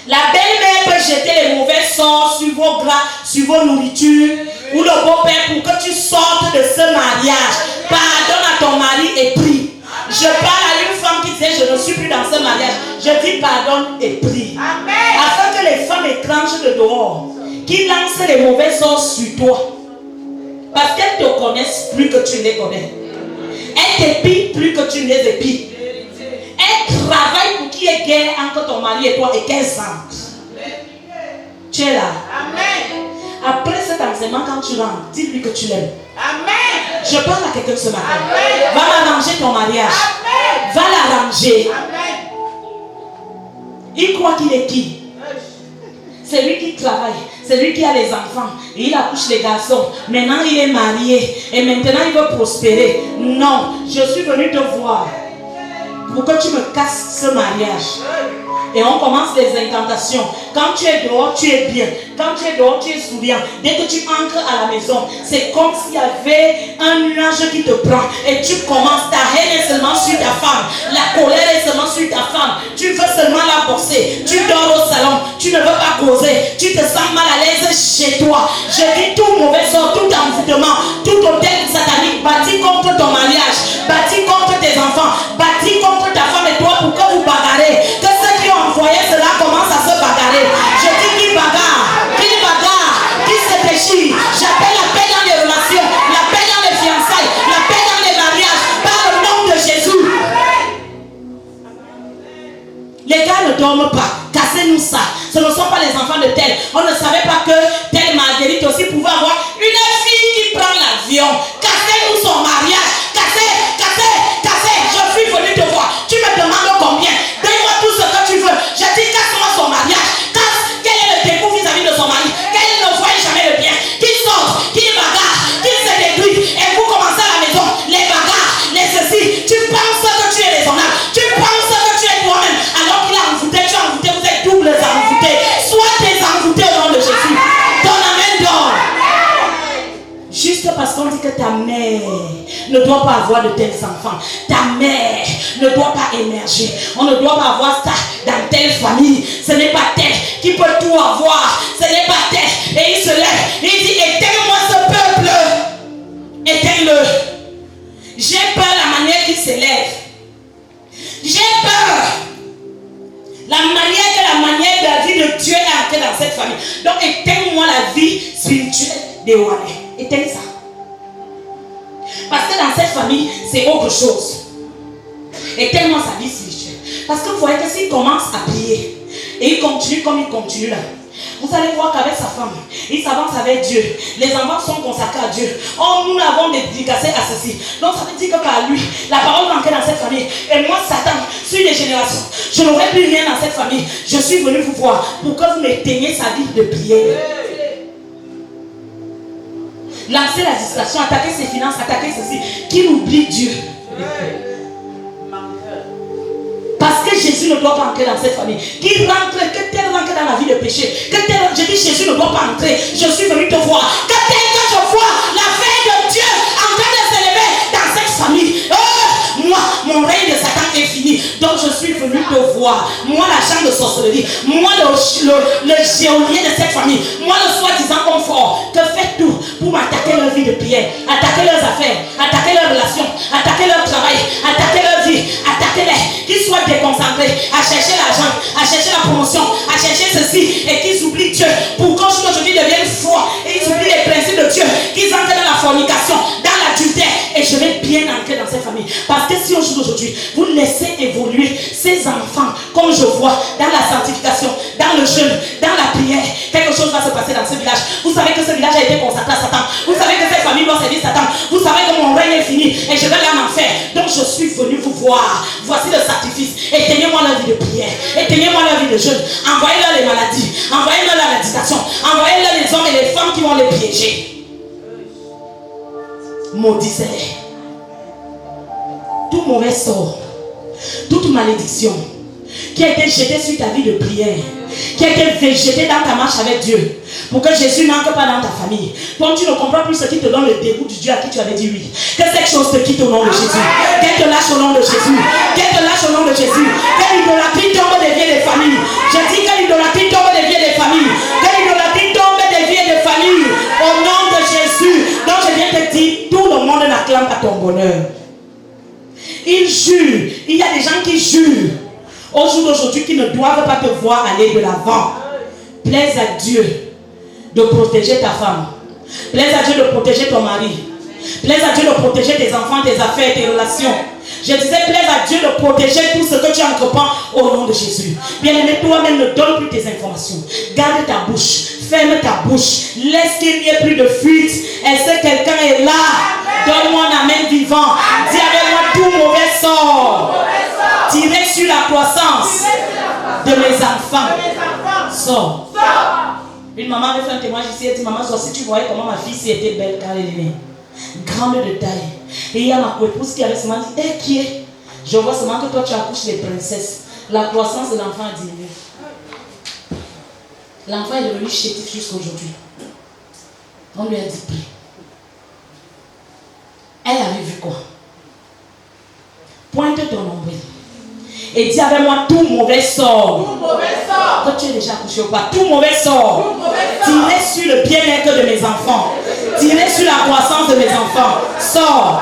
La belle-mère peut jeter les mauvais sorts sur vos gras, sur vos nourritures, ou le beau-père pour que tu sortes de ce mariage. Pardonne à ton mari et prie. Je parle à une femme qui disait je ne suis plus dans ce mariage. Je dis pardonne et prie. Afin que les femmes étranges de dehors qui lancent les mauvais sorts sur toi Parce qu'elles te connaissent plus que tu les connais. Elles t'épient plus que tu les épies. Elles travaillent pour qu'il y ait guerre entre ton mari et toi et qu'elles sentent. Tu es là. Amen. Après cet enseignement, quand tu rentres, dis-lui que tu l'aimes. Amen. Je parle à quelqu'un ce matin. Amen. Va m'arranger ton mariage. Amen. Va l'arranger. Amen. Il croit qu'il est qui? C'est lui qui travaille. C'est lui qui a les enfants. Et il accouche les garçons. Maintenant, il est marié. Et maintenant, il veut prospérer. Non, je suis venu te voir pour que tu me casses ce mariage. Et on commence les incantations. Quand tu es dehors, tu es bien. Quand tu es dehors, tu es souriant. Dès que tu entres à la maison, c'est comme s'il y avait un nuage qui te prend. Et tu commences, ta haine est seulement sur ta femme. La colère est seulement sur ta femme. Tu veux seulement la bosser. Tu dors au salon. Tu ne veux pas causer. Tu te sens mal à l'aise chez toi. Je dis tout mauvais sort, tout envoûtement, tout hôtel satanique bâti contre ton mariage, bâti contre tes enfants, bâti contre ta femme et toi pour que vous bagarrez. Que ceux qui ont envoyé cela commencent à se bagarrer. Je dis qui bagarre, qui se déchire. J'appelle la paix dans les relations, la paix dans les fiançailles, la paix dans les mariages, par le nom de Jésus. Les gars ne dorment pas. Cassez-nous ça. Ce ne sont pas les enfants de tel. On ne savait pas que telle Marguerite aussi pouvait avoir une fille qui prend l'avion. Cassez-nous son mariage. Cassez. Je suis venu te voir. Tu me demandes combien. Donne-moi tout ce que tu veux. Je dis casse-moi son mariage. Casse. Quel est le dégoût vis-à-vis de son mari? Qu'elle ne voit jamais le bien. Qu'il sorte, qu'il bagarre, qu'il se détruit. Et vous commencez à la maison. Les bagarres, les ceci. Tu penses que tu es raisonnable. Tu penses que tu es toi-même. Alors qu'il a envoûté, tu as envoûté. Vous êtes doubles envoûtés. Sois désenvoûté au nom de Jésus. Ton amen dort. Juste parce qu'on dit que ta mère ne doit pas avoir de tels enfants. Ta mère ne doit pas émerger. On ne doit pas avoir ça dans telle famille. Ce n'est pas tel qui peut tout avoir. Ce n'est pas tel. Et il se lève. Il dit éteins-moi ce peuple. Éteins-le. J'ai peur de la manière qu'il s'élève. J'ai peur. La manière de la vie de Dieu est entrée dans cette famille. Donc éteins-moi la vie spirituelle de Ouané. Éteins ça. Parce que dans cette famille, c'est autre chose. Éteins-moi sa vie spirituelle. Parce que vous voyez que s'il commence à prier et il continue comme il continue là, vous allez voir qu'avec sa femme, il s'avance avec Dieu. Les enfants sont consacrés à Dieu. Oh, nous l'avons dédicacé à ceci. Donc ça veut dire que par lui, la parole manquait dans cette famille. Et moi, Satan, sur les générations, je n'aurai plus rien dans cette famille. Je suis venu vous voir pour que vous m'éteigniez sa vie de prière. Lancer la distraction, attaquer ses finances, attaquer ceci. Qu'il oublie Dieu. Parce que Jésus ne doit pas entrer dans cette famille. Qu'il rentre, que tel rentre dans la vie de péché. Que tel, je dis Jésus ne doit pas entrer. Je suis venu te voir. Que tel que je vois la veille de Dieu en train de s'élever dans cette famille. Moi, mon règne de Satan est fini. Donc je suis venu te voir. Moi, l'agent de sorcellerie. Moi, le géolien de cette famille. Moi, le soi-disant confort. Que faites tout pour m'attaquer leur vie de prière. Attaquer leurs affaires. Attaquer leurs relations. Attaquer leur travail. Attaquer leur vie. Attaquer-les. Qu'ils soient déconcentrés. À chercher l'argent. À chercher la promotion. À chercher ceci. Et qu'ils oublient Dieu. Pour qu'aujourd'hui deviennent froids. Et ils oublient les principes de Dieu. Qu'ils entrent dans la fornication. Dans l'adultère. Et je vais bien entrer dans cette famille. Parce que si aujourd'hui, vous laissez évoluer ces enfants, comme je vois, dans la sanctification, dans le jeûne, dans la prière, quelque chose va se passer dans ce village. Vous savez que ce village a été consacré à Satan. Vous savez que cette famille doit servir Satan. Vous savez que mon règne est fini et je vais aller en enfer. Donc je suis venu vous voir. Voici le sacrifice. Éteignez-moi la vie de prière. Éteignez-moi la vie de jeûne. Envoyez-leur les maladies. Envoyez-leur la méditation. Envoyez-leur les hommes et les femmes qui vont les piéger. Maudissez-les. Tout mauvais sort, toute malédiction qui a été jetée sur ta vie de prière, qui a été jetée dans ta marche avec Dieu, pour que Jésus n'entre pas dans ta famille. Toi, tu ne comprends plus ce qui te donne le dégoût du Dieu à qui tu avais dit oui. Que cette chose te quitte au nom de Jésus. Qu'elle te lâche au nom de Jésus. Qu'elle te lâche au nom de Jésus. Que l'idolâtrie tombe des vies des familles. Je dis que l'idolâtrie tombe des vies des familles. Que l'idolâtrie tombe des vies des familles. Au nom de Jésus. Donc je viens te dire, tout le monde n'acclame pas ton bonheur. Ils jurent. Il y a des gens qui jurent au jour d'aujourd'hui qui ne doivent pas te voir aller de l'avant. Plaise à Dieu de protéger ta femme. Plaise à Dieu de protéger ton mari. Plaise à Dieu de protéger tes enfants, tes affaires, tes relations. Je disais, plaise à Dieu de protéger tout ce que tu entreprends au nom de Jésus. Bien-aimé, toi-même ne donne plus tes informations. Garde ta bouche. Ferme ta bouche. Laisse qu'il n'y ait plus de fuite. Est-ce que quelqu'un est là? Donne-moi un amen vivant. Dis avec moi tout mauvais sort. Tirez sur la croissance de mes enfants. Sors. Une maman avait fait un témoignage ici. Elle dit, maman, si tu voyais comment ma fille était belle quand elle est née. Grande de taille. Et il y a ma épouse qui avait seulement dit, qui est? Je vois seulement que toi tu accouches les princesses. La croissance de l'enfant a diminué. L'enfant est devenu chétif jusqu'à aujourd'hui. On lui a dit prie. Elle avait vu quoi? Pointe ton nombril. Et dis avec moi tout mauvais sort. Tout mauvais sort. Toi tu es déjà accouché ou pas? Tout mauvais sort. Tirez sur le bien-être de mes enfants. Tirez sur la croissance de mes enfants. Sors.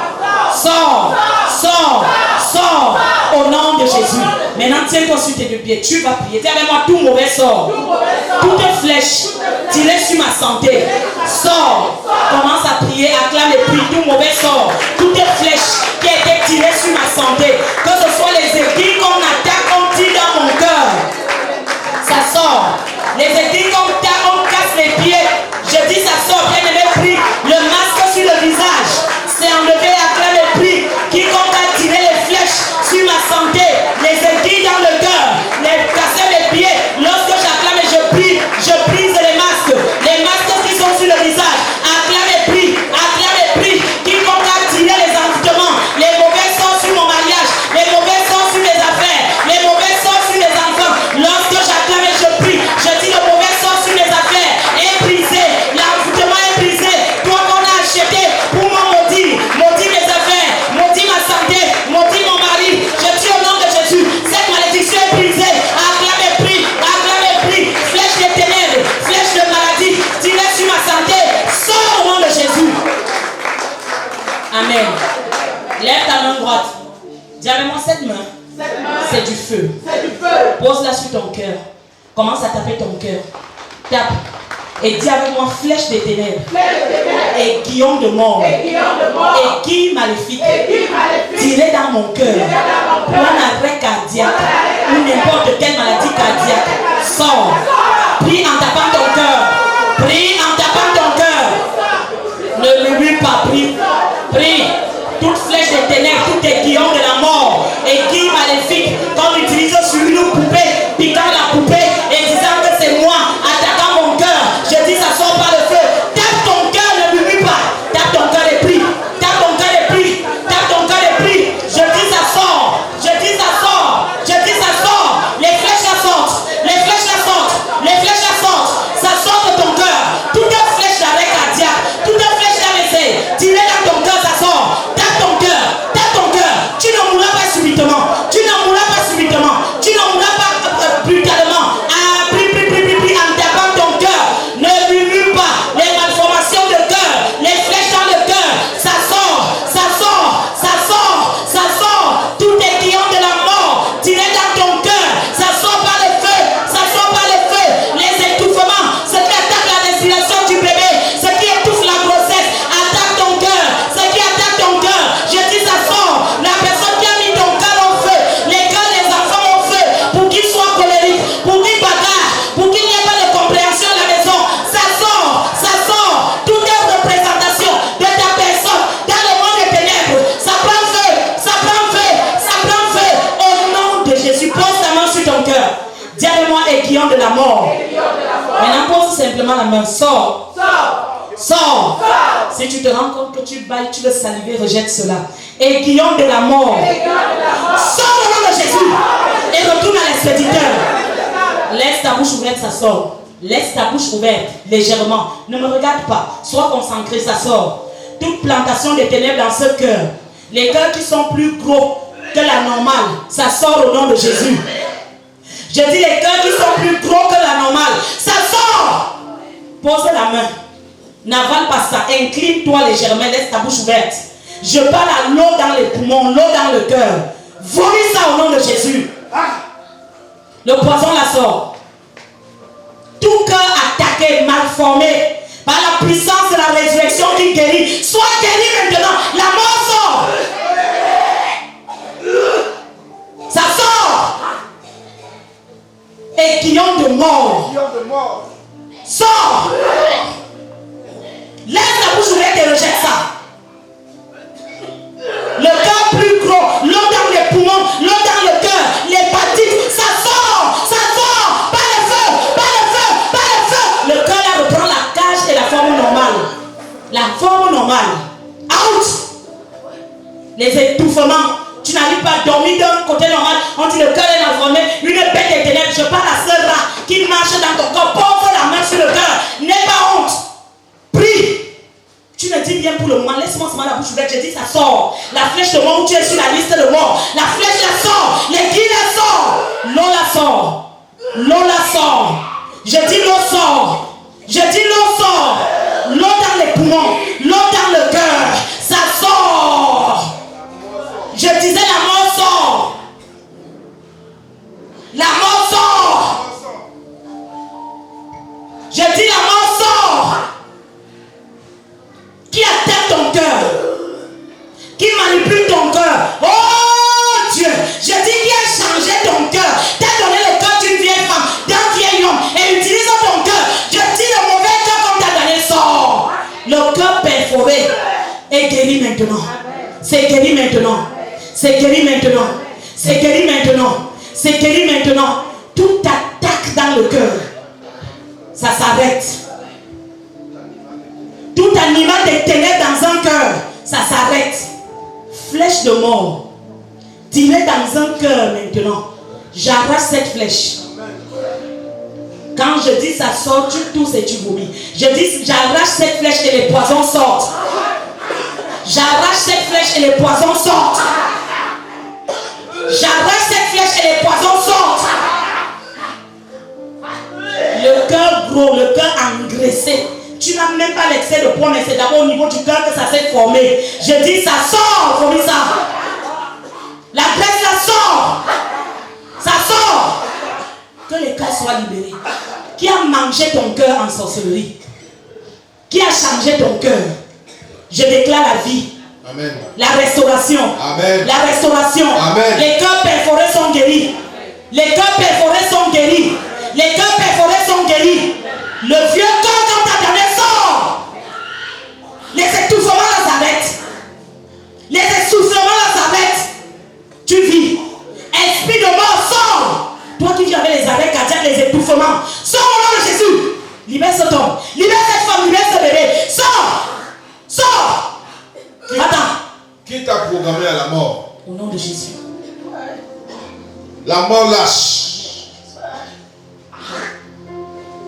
Sors. Sors. Sors. Au nom de Jésus. Maintenant tiens-toi sur tes deux pieds. Tu vas prier. Dis avec moi tout mauvais sort. Toute flèche tirée sur ma santé. Sors. Commence à prier. Acclame et prie. Tout mauvais sort. Toute flèche qui a été tirée sur ma santé. Que ce soit les aiguilles qu'on attaque, on tire dans mon cœur. Ça sort. Les aiguilles qu'on tape, on casse les pieds. Je dis ça sort. Bien aimé, prie. Le masque sur le visage. C'est enlevé, acclame et prie. Quiconque a tiré les flèches sur ma santé, les aiguilles dans le cœur, les casser les pieds. Lorsque j'acclame et je brise les masques. Les masques qui sont sur le visage. Acclame et prie. Acclame et prie. Quiconque a tiré les envoûtements, les mauvais sorts sur mon mariage, les mauvais sorts sur mes affaires, les mauvais sorts sur mes enfants. Lorsque j'acclame et je prie, je dis le mauvais sort sur mes affaires est brisé. L'envoûtement est brisé. Toi qu'on a acheté pour me maudire, maudit mes affaires, maudit ma santé, maudit mon mari. Je dis au nom de Jésus, cette malédiction est brisée. Acclame et prie, acclame et prie. Flèche des ténèbres, flèche de maladie, tirez sur ma santé. Sors au nom de Jésus. Amen. Lève ta main droite. Dis avec moi cette main. C'est du feu. Pose-la sur ton cœur. Commence à taper ton cœur. Tape. Et dis avec moi flèche des ténèbres. Aiguillon de mort. Aiguille maléfique. Tirez dans mon cœur. Pour un arrêt cardiaque. Ou n'importe quelle maladie cardiaque. Sors. Prie en tapant ton cœur. Prie en tapant ton cœur. Ne murmure pas. Prie. Prie. Toute flèche des ténèbres, tout aiguillon de la mort, aiguille maléfique, qu'on utilise sur une poupée, piquant la poupée et disant que c'est moi, attaquant mon cœur. Je dis ça sort par le feu. Tape ton cœur, ne murmure pas. Tape ton cœur et prie. Tape ton cœur et prie. Tape ton cœur et prie. Je dis ça sort. Je dis ça sort. Je dis ça sort. Les flèches la sortent. Les flèches la sortent. Les flèches la sortent. Ça sort de ton cœur. Toute flèche d'arrêt cardiaque, toute flèche d'AVC, tirez dans ton cœur, ça sort. Ton cœur, tu ne mourras pas subitement, tu ne mourras pas subitement, tu ne mourras pas brutalement. Ah, prie en tapant ton cœur, ne murmure pas. Les malformations de cœur, les flèches dans le cœur, ça sort, ça sort, ça sort, ça sort. Tout aiguillon de la mort, tiré dans ton cœur, ça sort par le feu, ça sort par le feu. Les étouffements, ce qui attaque la respiration du bébé, ce qui étouffe la grossesse, attaque ton cœur, ce qui attaque ton cœur. Je dis ça sort. La personne qui a mis ton cœur au feu, les cœurs des enfants au feu, pour qu'ils soient colériques, pour qu'ils bagarrent, pour qu'il n'y ait pas de compréhension à la maison. Ça sort, ça sort. Toute représentation de ta personne dans le monde des ténèbres, ça prend feu, ça prend feu, ça prend feu. Au nom de Jésus, pose ta main sur ton cœur. Dis avec moi, aiguillon de la mort. Maintenant, pose simplement la main. Sors. Sors. Si tu te rends compte que tu bailles, tu veux saliver, rejette cela. Aiguillon de la mort. Sors au nom de Jésus. Et retourne à l'expéditeur. Laisse ta bouche ouverte, ça sort. Laisse ta bouche ouverte, légèrement. Ne me regarde pas. Sois concentré, ça sort. Toute plantation des ténèbres dans ce cœur. Les cœurs qui sont plus gros que la normale, ça sort au nom de Jésus. Je dis les cœurs qui sont plus gros que la normale, ça sort. Pose la main. N'avale pas ça. Incline-toi légèrement. Laisse ta bouche ouverte. Je parle à l'eau dans les poumons, l'eau dans le cœur. Vomis ça au nom de Jésus. Le poison la sort. Tout cœur attaqué, mal formé Par la puissance de la résurrection qui guérit. Sois guéri maintenant. La mort sort. Ça sort. Aiguillon de mort. Sors. Laisse la bouche ouverte et rejette ça. Le cœur plus gros, l'eau dans les poumons, l'eau dans le cœur, l'hépatite, ça sort, pas le feu, pas le feu, pas le feu. Le cœur là reprend la cage et la forme normale. La forme normale. Out. Les étouffements. Tu n'arrives pas à dormir d'un côté normal. On dit le cœur est transformé. Une bête des ténèbres. Je parle à ce rat qui marche dans ton corps. Pose la main sur le cœur. N'aie pas honte. Prie. Tu me dis bien pour le moment. Laisse-moi seulement la bouche ouverte. Je dis ça sort. La flèche de mort où tu es sur la liste de mort. La flèche la sort. L'aiguille la sort. L'eau la sort. L'eau la sort. Je dis l'eau sort. Je dis l'eau sort. L'eau dans les poumons. L'eau dans le cœur. Ça sort. Je disais la mort sort. La mort sort. Je dis la mort sort. Qui attaque ton cœur? Qui manipule ton cœur? Oh Dieu! Je dis qui a changé ton cœur? T'a donné le cœur d'une vieille femme, d'un vieil homme et utilise ton cœur. Je dis le mauvais cœur qu'on t'a donné sort. Le cœur perforé est guéri maintenant. C'est guéri maintenant. C'est guéri maintenant. C'est guéri maintenant. C'est guéri maintenant. Toute attaque dans le cœur, ça s'arrête. Tout animal des ténèbres dans un cœur, ça s'arrête. Flèche de mort, tirée dans un cœur maintenant. J'arrache cette flèche. Quand je dis ça sort, tu tousses et tu vomis. Je dis j'arrache cette flèche et les poisons sortent. J'arrache cette flèche et les poisons sortent. J'arrache cette flèche et les poisons sortent. Le cœur gros, le cœur engraissé. Tu n'as même pas l'excès de poids, mais c'est d'abord au niveau du cœur que ça s'est formé. Je dis ça sort, vomis ça. La graisse la sort. Ça sort. Que les cœurs soient libérés. Qui a mangé ton cœur en sorcellerie? Qui a changé ton cœur? Je déclare la vie. Amen. La restauration. Amen. La restauration. Amen. Les cœurs perforés sont guéris. Les cœurs perforés sont guéris. Les cœurs perforés sont guéris. Le vieux cœur quand t'as donné sort. Les étouffements là s'arrêtent. Les essoufflements là s'arrêtent. Tu vis. Esprit de mort sort. Toi qui vis avec les arrêts cardiaques, les étouffements. Sors au nom de Jésus. Libère cet homme. Libère cette femme. Libère ce bébé. Sors. Sors. Attends. Qui t'a programmé à la mort? Au nom de Jésus. La mort lâche.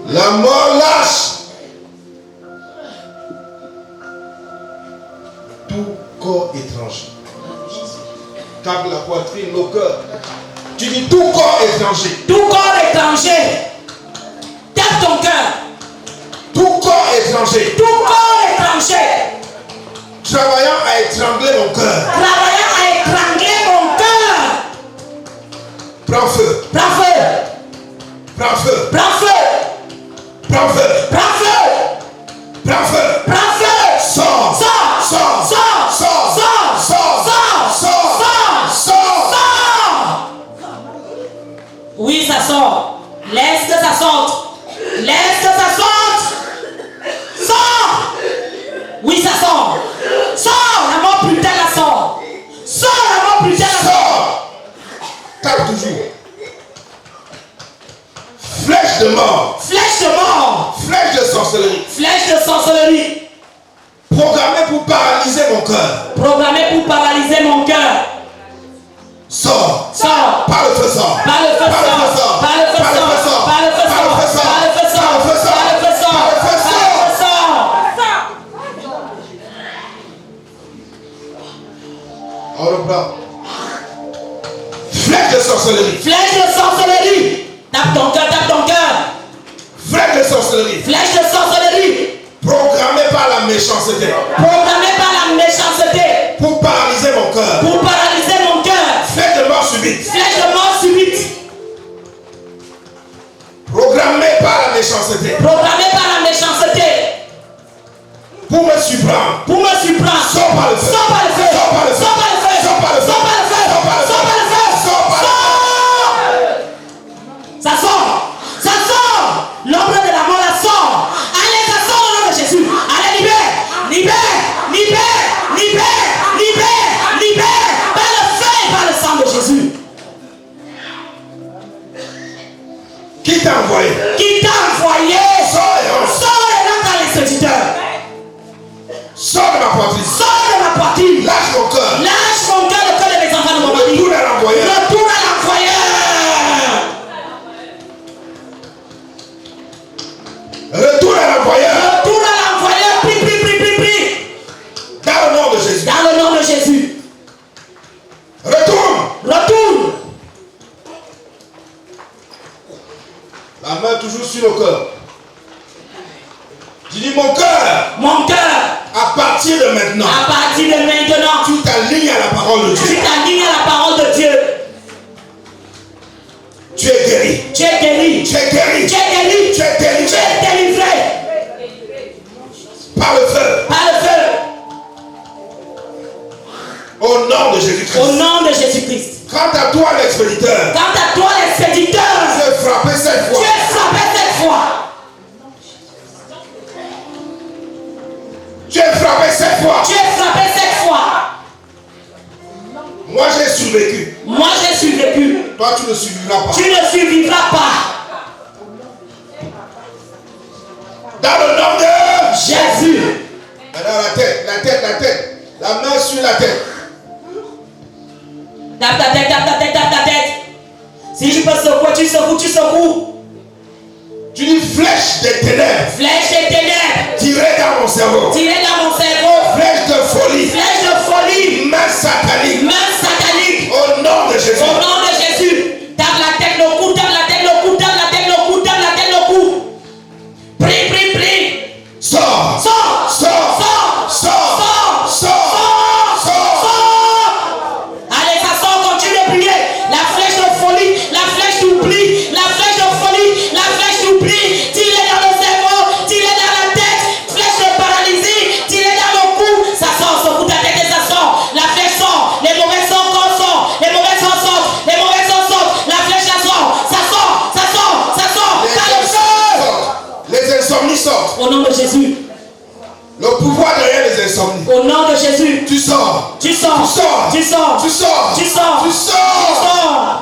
La mort lâche. Tout corps étranger. Tape la poitrine, le cœur. Tu dis tout corps étranger. Tout corps étranger. Tape ton cœur. Tout corps étranger. Tout corps étranger. Travaillant à étrangler mon cœur. Travaillant à étrangler mon cœur. Prends feu. Prends feu. Prends feu. Prends feu. Prends feu. Prends feu. Prends feu. Prends feu. Sors. Sors. Sors. Sors. Sors. Sors. Sors. Sors. Sors. Sors. Sors. Oui, ça sort. Laisse que ça sorte. Laisse que ça sorte. Sors. Oui, ça sort. Sors. La mort brutale la sort. Sors. La mort brutale la sort. Sors. Tape toujours. Flèche de mort. Flèche de mort. Flèche de sorcellerie. Flèche de sorcellerie. Programmée pour paralyser mon cœur. Programmée pour paralyser mon cœur. Sors. Sors. Par le feu sort. Par le feu Par le feu sort. sort. Par le feu Par le feu sort. sort. Par le feu Par le feu sort. sort. Par le feu sort. Par le feu sort. Par le feu sort. Par le feu Par sort. le feu sort. On reprend. Flèche de sorcellerie. Flèche de sorcellerie. Tape ton cœur, tape ton cœur. Flèche de sorcellerie. Flèche de sorcellerie. Programmée par la méchanceté. Programmée par la méchanceté. Pour paralyser mon cœur. Pour paralyser mon cœur. Flèche de mort subite. Flèche de mort subite. Programmée par la méchanceté. Programmée par la méchanceté. t'a envoyé? Qui t'a envoyé? Sors et entre. Sors et rentre dans les serviteurs. Sors de ma poitrine. Sors de ma poitrine. Lâche mon cœur. Lâche mon cœur, le cœur de mes enfants de mon mari. Retourne à l'envoyeur. Retourne à l'envoyeur. Retourne à l'envoyeur. Retourne à l'envoyeur. Prie, prie, prie, prie, prie. Dans le nom de Jésus. Dans le nom de Jésus. Retourne. Retourne. La main toujours sur le cœur. Tu dis mon cœur. Mon cœur. À partir de maintenant. À partir de maintenant. Tu t'alignes à la parole de Tu Dieu. t'alignes à la parole de Dieu. Tu es guéri. Tu es guéri. Tu es guéri. Tu es guéri. Tu es Tu délivré. es délivré. Par le feu. Par le feu. Au nom de Jésus-Christ. Au nom de Jésus-Christ. Quant à toi l'expéditeur. Quant à toi, l'expéditeur, Tu es frappé cette tu fois. es frappé cette fois. Tu es frappé cette fois. Tu es frappé cette fois. Moi j'ai survécu. Moi, j'ai survécu. Toi tu ne survivras pas. Tu ne survivras pas. Dans le nom de Jésus. Maintenant la tête, la tête, la tête. La main sur la tête. Tape ta tête, tape ta tête, tape ta tête. Si tu peux secouer, tu secoues, tu secoues. Tu dis flèche des ténèbres. Flèche des ténèbres. Tirée dans mon cerveau. Tirez dans mon cerveau. Flèche de folie. Flèche de folie. Main satanique. Main satanique. Au nom de Jésus. Au nom de Jésus. Tape la tête, le cou, tape la tête, le cou, tape la tête, le cou, tape la tête, le cou. Prie, prie, prie. Sors. Sors. Sors. Sors. Sors. Sors. Sors. Sors. Sors. Allez, ça sort, continue de prier. La flèche de folie, la flèche d'oubli, la flèche de folie, la flèche d'oubli. Tirez dans le cerveau, tirez dans la tête. Flèche de paralysie, tirez dans le cou. Ça sort, secoue ta tête et ça sort. La flèche sort, les mauvais sons sortent, les mauvais sons sortent, les mauvais sons sortent. La flèche ça sort, ça sort, ça sort, ça sort. Par le feu. Les insomnies sortent. Au nom de Jésus. Le pouvoir derrière les insomnies. Au nom de Jésus. Tu sors. Tu sors. Tu sors. Tu sors. Tu sors. Tu sors. Tu Tu sors. sors.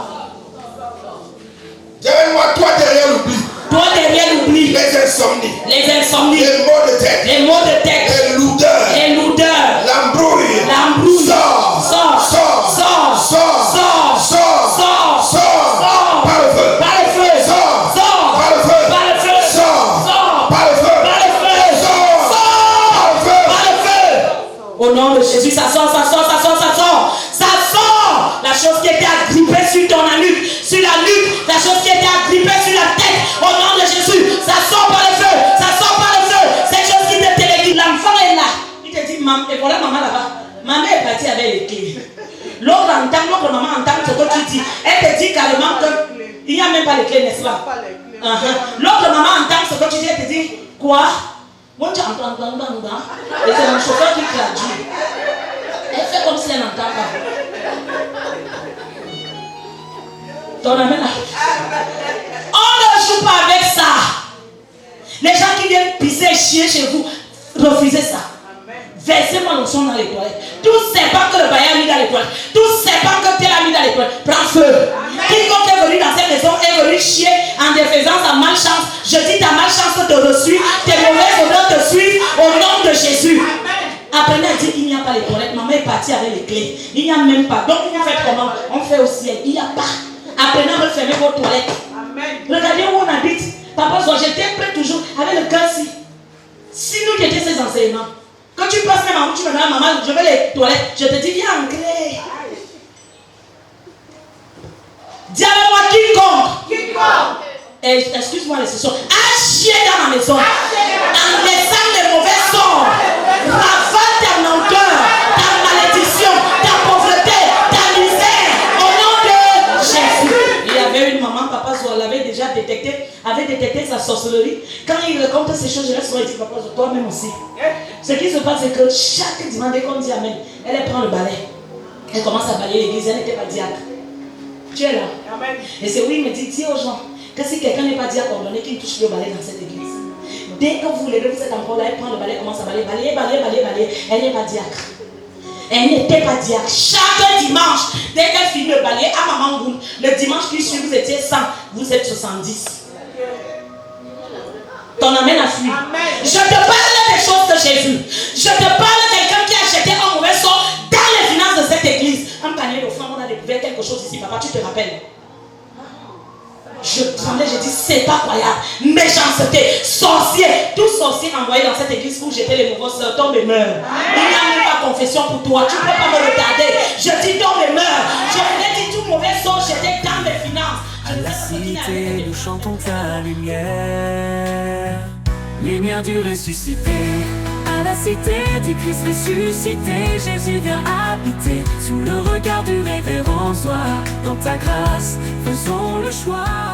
Dis-moi, toi derrière l'oubli. Toi derrière l'oubli. Les insomnies. Les insomnies. Les maux de tête. Les maux de tête. Les lourdeurs. Les lourdeurs. L'embrouille. L'embrouille. Sors. Sors. Sors. Sors. Sors. Sors. Sors. Sors. Sors. Sors. Par le feu. Par le feu. Sors. Sors. Par le feu. Par le feu. Sors. Sors. Par le feu. Par le feu. Sors. Sors. Par le feu. Par le feu. Au nom de Jésus, ça sort, ça sort, ça sort, ça sort. Ça sort. La chose qui était agrippée sur ton nuque, sur la nuque, la chose qui était agrippée sur la tête. Au nom de Jésus, ça sort par le feu. Ça sort par le feu. Cette chose qui te téléguide. L'enfant est là. Il te dit, maman, et voilà maman là-bas. Maman est partie avec les clés. L'autre maman entend ce que tu dis. Elle te dit carrément qu'il n'y a même pas les clés, n'est-ce pas? L'autre maman entend ce que tu dis. Elle te dit, quoi? Moi, tu entends, et c'est mon chauffeur qui traduit. Elle fait comme si elle n'entend pas. Ton amène là. On ne joue pas avec ça. Les gens qui viennent pisser et chier chez vous, refusez ça. Versez-moi le son dans les toilettes. Tous ces pas que le bailli a mis dans les toilettes. Tous ces pas que tel a mis dans les toilettes. Prends feu. Quiconque est venu dans cette maison est venu chier en défaisant sa malchance. Je dis ta malchance te reçue. Tes mauvaises odeurs te suivent au nom de Jésus. Apprenez à dire qu'il n'y a pas les toilettes. Maman est partie avec les clés. Il n'y a même pas. Donc vous faites comment? On fait au ciel. Il n'y a pas. Apprenez à refermer vos toilettes. Regardez où on habite. Papa, j'étais prêt toujours avec le cœur si. Si nous qui étions ces enseignements. Quand tu passes même à où tu me dis, maman, je vais les toilettes, je te dis, viens en gré. Dis avec moi, quiconque. Excuse-moi les sessions. A chier dans ma maison. En laissant les mauvais sorts. Ravale ta lenteur, ta malédiction, ta pauvreté, ta misère. Au nom de Jésus. Il y avait une maman, papa l'avait déjà détecté, avait détecté sa sorcellerie. Quand il raconte ces choses, je laisse souvent dire, papa, toi-même aussi. Ce qui se passe, c'est que chaque dimanche, dès qu'on dit Amen, elle prend le balai. Elle commence à balayer l'église, elle n'était pas diacre. Tu es là. Amen. Et c'est oui, il me dit, dis aux gens que si quelqu'un n'est pas diacre, ordonné qu'il touche le balai dans cette église. Dès que vous levez, vous êtes encore là, elle prend le balai, commence à balayer. Elle n'est pas diacre. Elle n'était pas diacre. Chaque dimanche, dès qu'elle finit le balai, à Maman Goum, le dimanche qui suit, vous étiez 100, vous êtes 70. Ton amen a fui. Je te parle des choses que j'ai vues. Je te parle de quelqu'un qui a jeté un mauvais sort dans les finances de cette église. Un panier d'offrandes, on a découvert quelque chose ici. Papa, tu te rappelles? Je tremblais, je dis, c'est pas croyable. Méchanceté, sorcier. Tout sorcier envoyé dans cette église pour jeter les mauvais sorts, tombe et meurt. Il n'y a même pas confession pour toi. Tu ne peux pas me retarder. Je dis, tombe et meurt. Je voulais dire, tout mauvais sort jeté dans mes finances. À la cité, nous chantons ta lumière, lumière du ressuscité. À la cité du Christ ressuscité, Jésus vient habiter sous le regard du révérend soir. Dans ta grâce, faisons le choix.